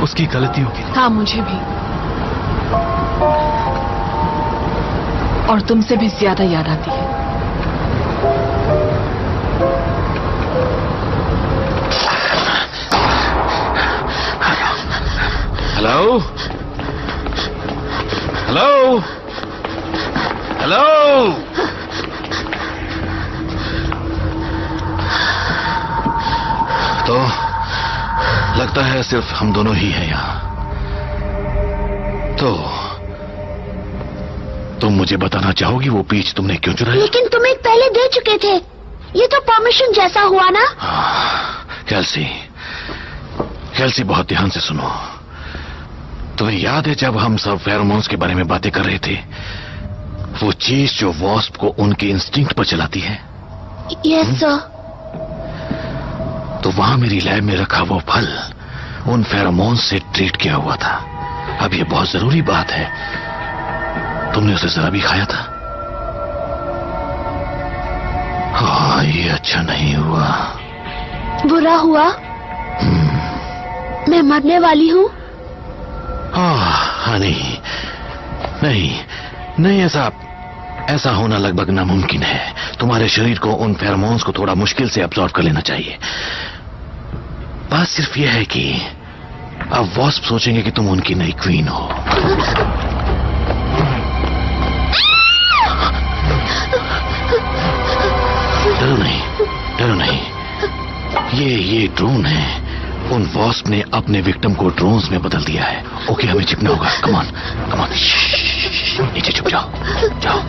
उसकी गलतियों की। हाँ, मुझे भी। और तुमसे भी ज्यादा याद आती है। Hello hello hello. तो लगता है सिर्फ हम दोनों ही हैं यहां। तो तुम मुझे बताना चाहोगी वो पीच तुमने क्यों चुराई? लेकिन तुम एक पहले दे चुके थे। ये तो परमिशन जैसा हुआ ना। कैल्सी, कैल्सी बहुत ध्यान से सुनो। तुम्हें याद है जब हम सब फेरोमोन्स के बारे में बातें कर रहे थे, वो चीज जो वॉस्प को उनके इंस्टिंक्ट पर चलाती है? Yes sir. तो वहां मेरी लैब में रखा वो फल उन फेरोमोन्स से ट्रीट किया हुआ था। अब ये बहुत जरूरी बात है, तुमने उसे जरा भी खाया था? हाँ, ये अच्छा नहीं हुआ। बुरा हुआ? मैं मरने वाली हूँ? हाँ, नहीं नहीं नहीं, ऐसा होना लगभग नामुमकिन है। तुम्हारे शरीर को उन फेरोमोन्स को थोड़ा मुश्किल से अब्सॉर्ब कर लेना चाहिए। बात सिर्फ यह है कि अब वॉस्प सोचेंगे कि तुम उनकी नई क्वीन हो। डरो नहीं, डरो नहीं। ये ड्रोन है। उन वॉस्प ने अपने विक्टिम को ड्रोन्स में बदल दिया है। ओके, हमें छिपना होगा। Come on, come on. नीचे छुप जाओ, जाओ।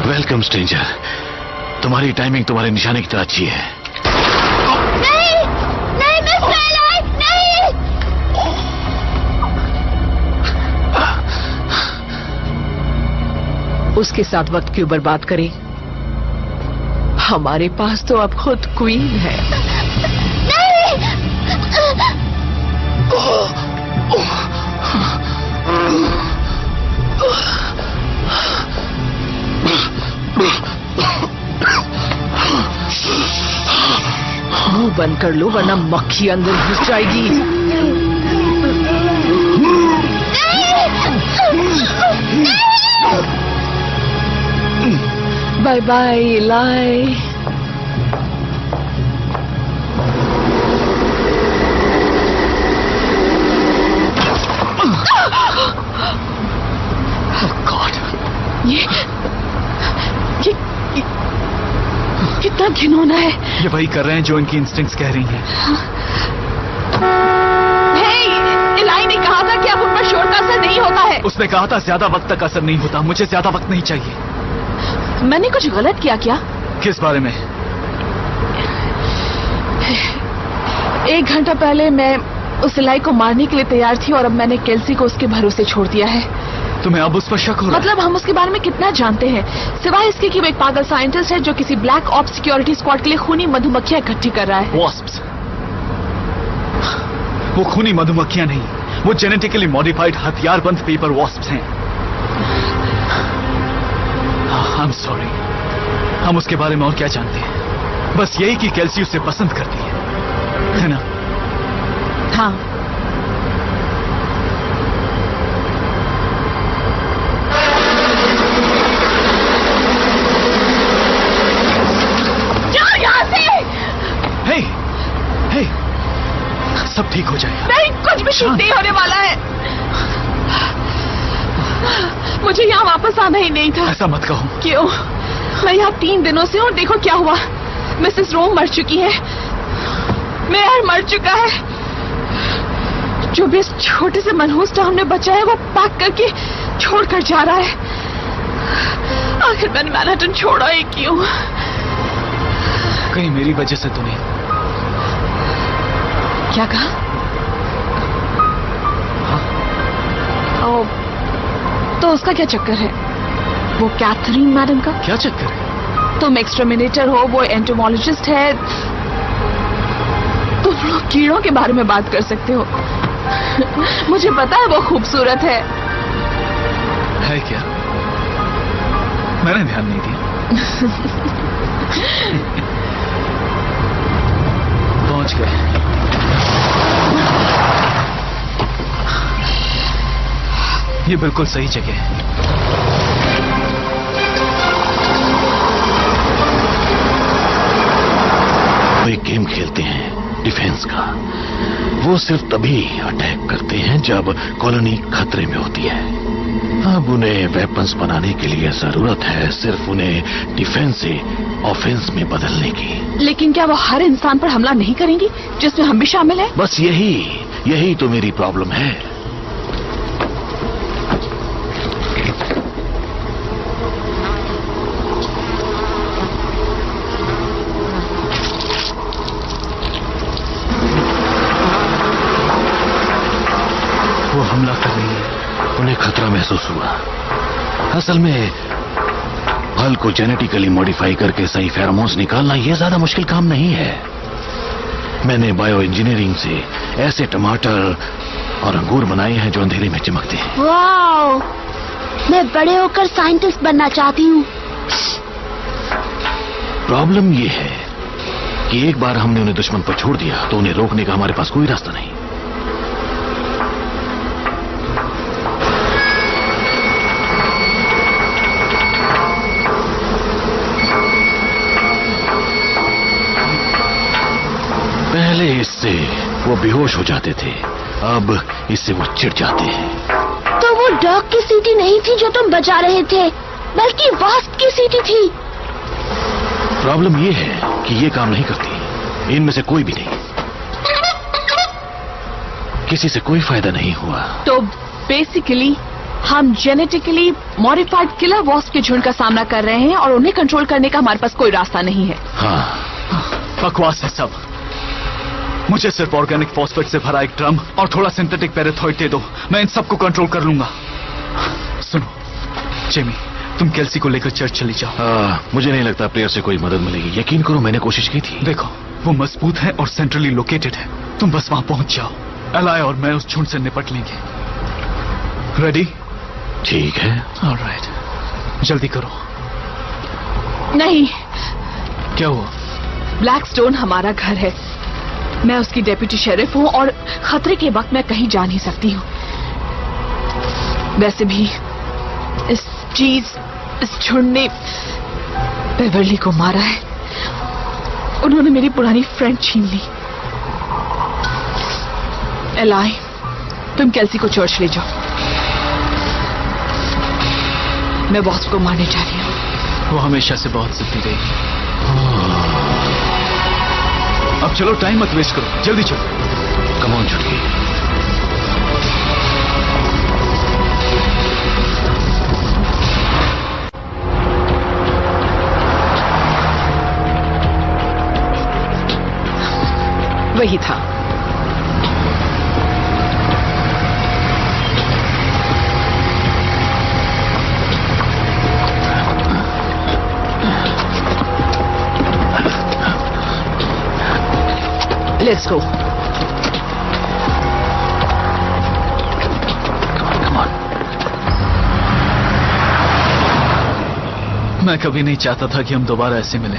Welcome stranger. तुम्हारी टाइमिंग तुम्हारे निशाने की तरह अच्छी है। नहीं, नहीं मिस ट्वाइलाइट, नहीं। उसके साथ वक्त क्यों बर्बाद करें? हमारे पास तो अब खुद क्वीन है। मुंह बंद कर लो वरना मक्खी अंदर घुस जाएगी। बाय बाय इलाई। कितना घिनौना है। ये वही कर रहे हैं जो इनकी इंस्टिंक्ट्स कह रही हैं। इलाई ने कहा था कि अब उन पर शोर का असर नहीं होता है। उसने कहा था ज्यादा वक्त तक असर नहीं होता। मुझे ज्यादा वक्त नहीं चाहिए। मैंने कुछ गलत किया क्या? किस बारे में? 1 घंटा पहले मैं उस इलाई को मारने के लिए तैयार थी और अब मैंने केल्सी को उसके भरोसे छोड़ दिया है। तुम्हें अब उस पर शक हो रहा है? मतलब हम उसके बारे में कितना जानते हैं, सिवाय इसके कि वो एक पागल साइंटिस्ट है जो किसी ब्लैक ऑप्स सिक्योरिटी स्क्वाड के लिए खूनी मधुमक्खियां इकट्ठी कर रहा है। वॉस्प्स? वो खूनी मधुमक्खियां नहीं, वो जेनेटिकली मॉडिफाइड हथियारबंद पेपर वॉस्प्स हैं। आई एम सॉरी, हम उसके बारे में और क्या जानते हैं? बस यही कि केल्सी उसे पसंद करती है ना? हाँ। शूट नहीं होने वाला है। मुझे यहाँ वापस आना ही नहीं था। ऐसा मत कहो। क्यों? मैं यहाँ 3 दिनों से हूँ, देखो क्या हुआ। मिसेस रोम मर चुकी है, मेयर मर चुका है। जो भी इस छोटे से मनहूस टाउन में बचा है वो पैक करके छोड़कर जा रहा है। आखिर मैंने मैनहट्टन छोड़ा ही क्यों? कहीं मेरी वजह से तो नहीं? क्या कहा? हाँ? ओ, तो उसका क्या चक्कर है? वो कैथरीन मैडम का क्या चक्कर है? तुम एक्सटर्मिनेटर हो, वो एंटोमोलॉजिस्ट है। तुम लोग कीड़ों के बारे में बात कर सकते हो। मुझे पता है वो खूबसूरत है क्या? मैंने ध्यान नहीं दिया। पहुंच गए। ये बिल्कुल सही जगह है। वो एक गेम खेलते हैं डिफेंस का। वो सिर्फ तभी अटैक करते हैं जब कॉलोनी खतरे में होती है। अब उन्हें वेपन्स बनाने के लिए जरूरत है सिर्फ उन्हें डिफेंस से ऑफेंस में बदलने की। लेकिन क्या वो हर इंसान पर हमला नहीं करेंगी जिसमें हम भी शामिल हैं? बस यही तो मेरी प्रॉब्लम है। वो हमला कर रही है। उन्हें खतरा महसूस हुआ। असल में फल को जेनेटिकली मॉडिफाई करके सही फेरोमोन्स निकालना यह ज्यादा मुश्किल काम नहीं है। मैंने बायो इंजीनियरिंग से ऐसे टमाटर और अंगूर बनाए हैं जो अंधेरे में चमकते हैं। वाओ, मैं बड़े होकर साइंटिस्ट बनना चाहती हूँ। प्रॉब्लम यह है कि एक बार हमने उन्हें दुश्मन पर छोड़ दिया तो उन्हें रोकने का हमारे पास कोई रास्ता नहीं। पहले इससे वो बेहोश हो जाते थे, अब इससे वो चिढ़ जाते हैं। तो वो डॉग की सीटी नहीं थी जो तुम बजा रहे थे, बल्कि वास्प की सीटी थी। प्रॉब्लम ये है कि ये काम नहीं करती। इनमें से कोई भी नहीं। किसी से कोई फायदा नहीं हुआ। तो बेसिकली हम जेनेटिकली मॉडिफाइड किलर वॉस्प के झुंड का सामना कर रहे हैं और उन्हें कंट्रोल करने का हमारे पास कोई रास्ता नहीं है। हाँ, बकवास है सब। मुझे सिर्फ ऑर्गेनिक फॉस्फेट से भरा एक ड्रम और थोड़ा सिंथेटिक पैराथॉइड दे दो, मैं इन सबको कंट्रोल कर लूंगा। सुनो जेमी, तुम केल्सी को लेकर चर्च चली जाओ। मुझे नहीं लगता प्रेयर से कोई मदद मिलेगी। यकीन करो, मैंने कोशिश की थी। देखो, वो मजबूत है और सेंट्रली लोकेटेड है। तुम बस वहां पहुंच जाओ। एलाय और मैं उस झुंड से निपट लेंगे। रेडी? ठीक है। ऑलराइट, जल्दी करो। नहीं। क्या हुआ? ब्लैकस्टोन हमारा घर है। मैं उसकी डेप्यूटी शेरिफ हूँ और खतरे के वक्त मैं कहीं जा नहीं सकती हूँ। वैसे भी इस झुंड ने बेवर्ली को मारा है। उन्होंने मेरी पुरानी फ्रेंड छीन ली। एलाय, तुम केल्सी को चर्च ले जाओ। मैं बॉस को मारने जा रही हूँ। वो हमेशा से बहुत जिद्दी रही। अब चलो, टाइम मत वेस्ट करो, जल्दी चलो। कम ऑन छुटकी। वही था। Let's go. Come on. मैं कभी नहीं चाहता था कि हम दोबारा ऐसे मिले।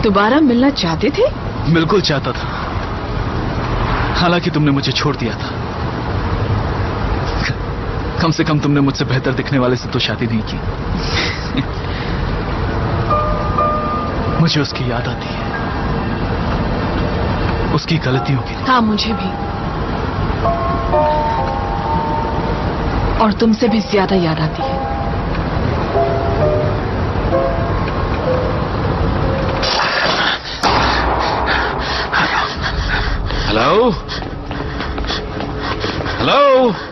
दोबारा मिलना चाहते थे? बिल्कुल चाहता था, हालांकि तुमने मुझे छोड़ दिया था। कम से कम तुमने मुझसे बेहतर दिखने वाले से तो शादी नहीं की। मुझे उसकी याद आती है, उसकी गलतियों की। हाँ, मुझे भी। और तुमसे भी ज्यादा याद आती है। Hello hello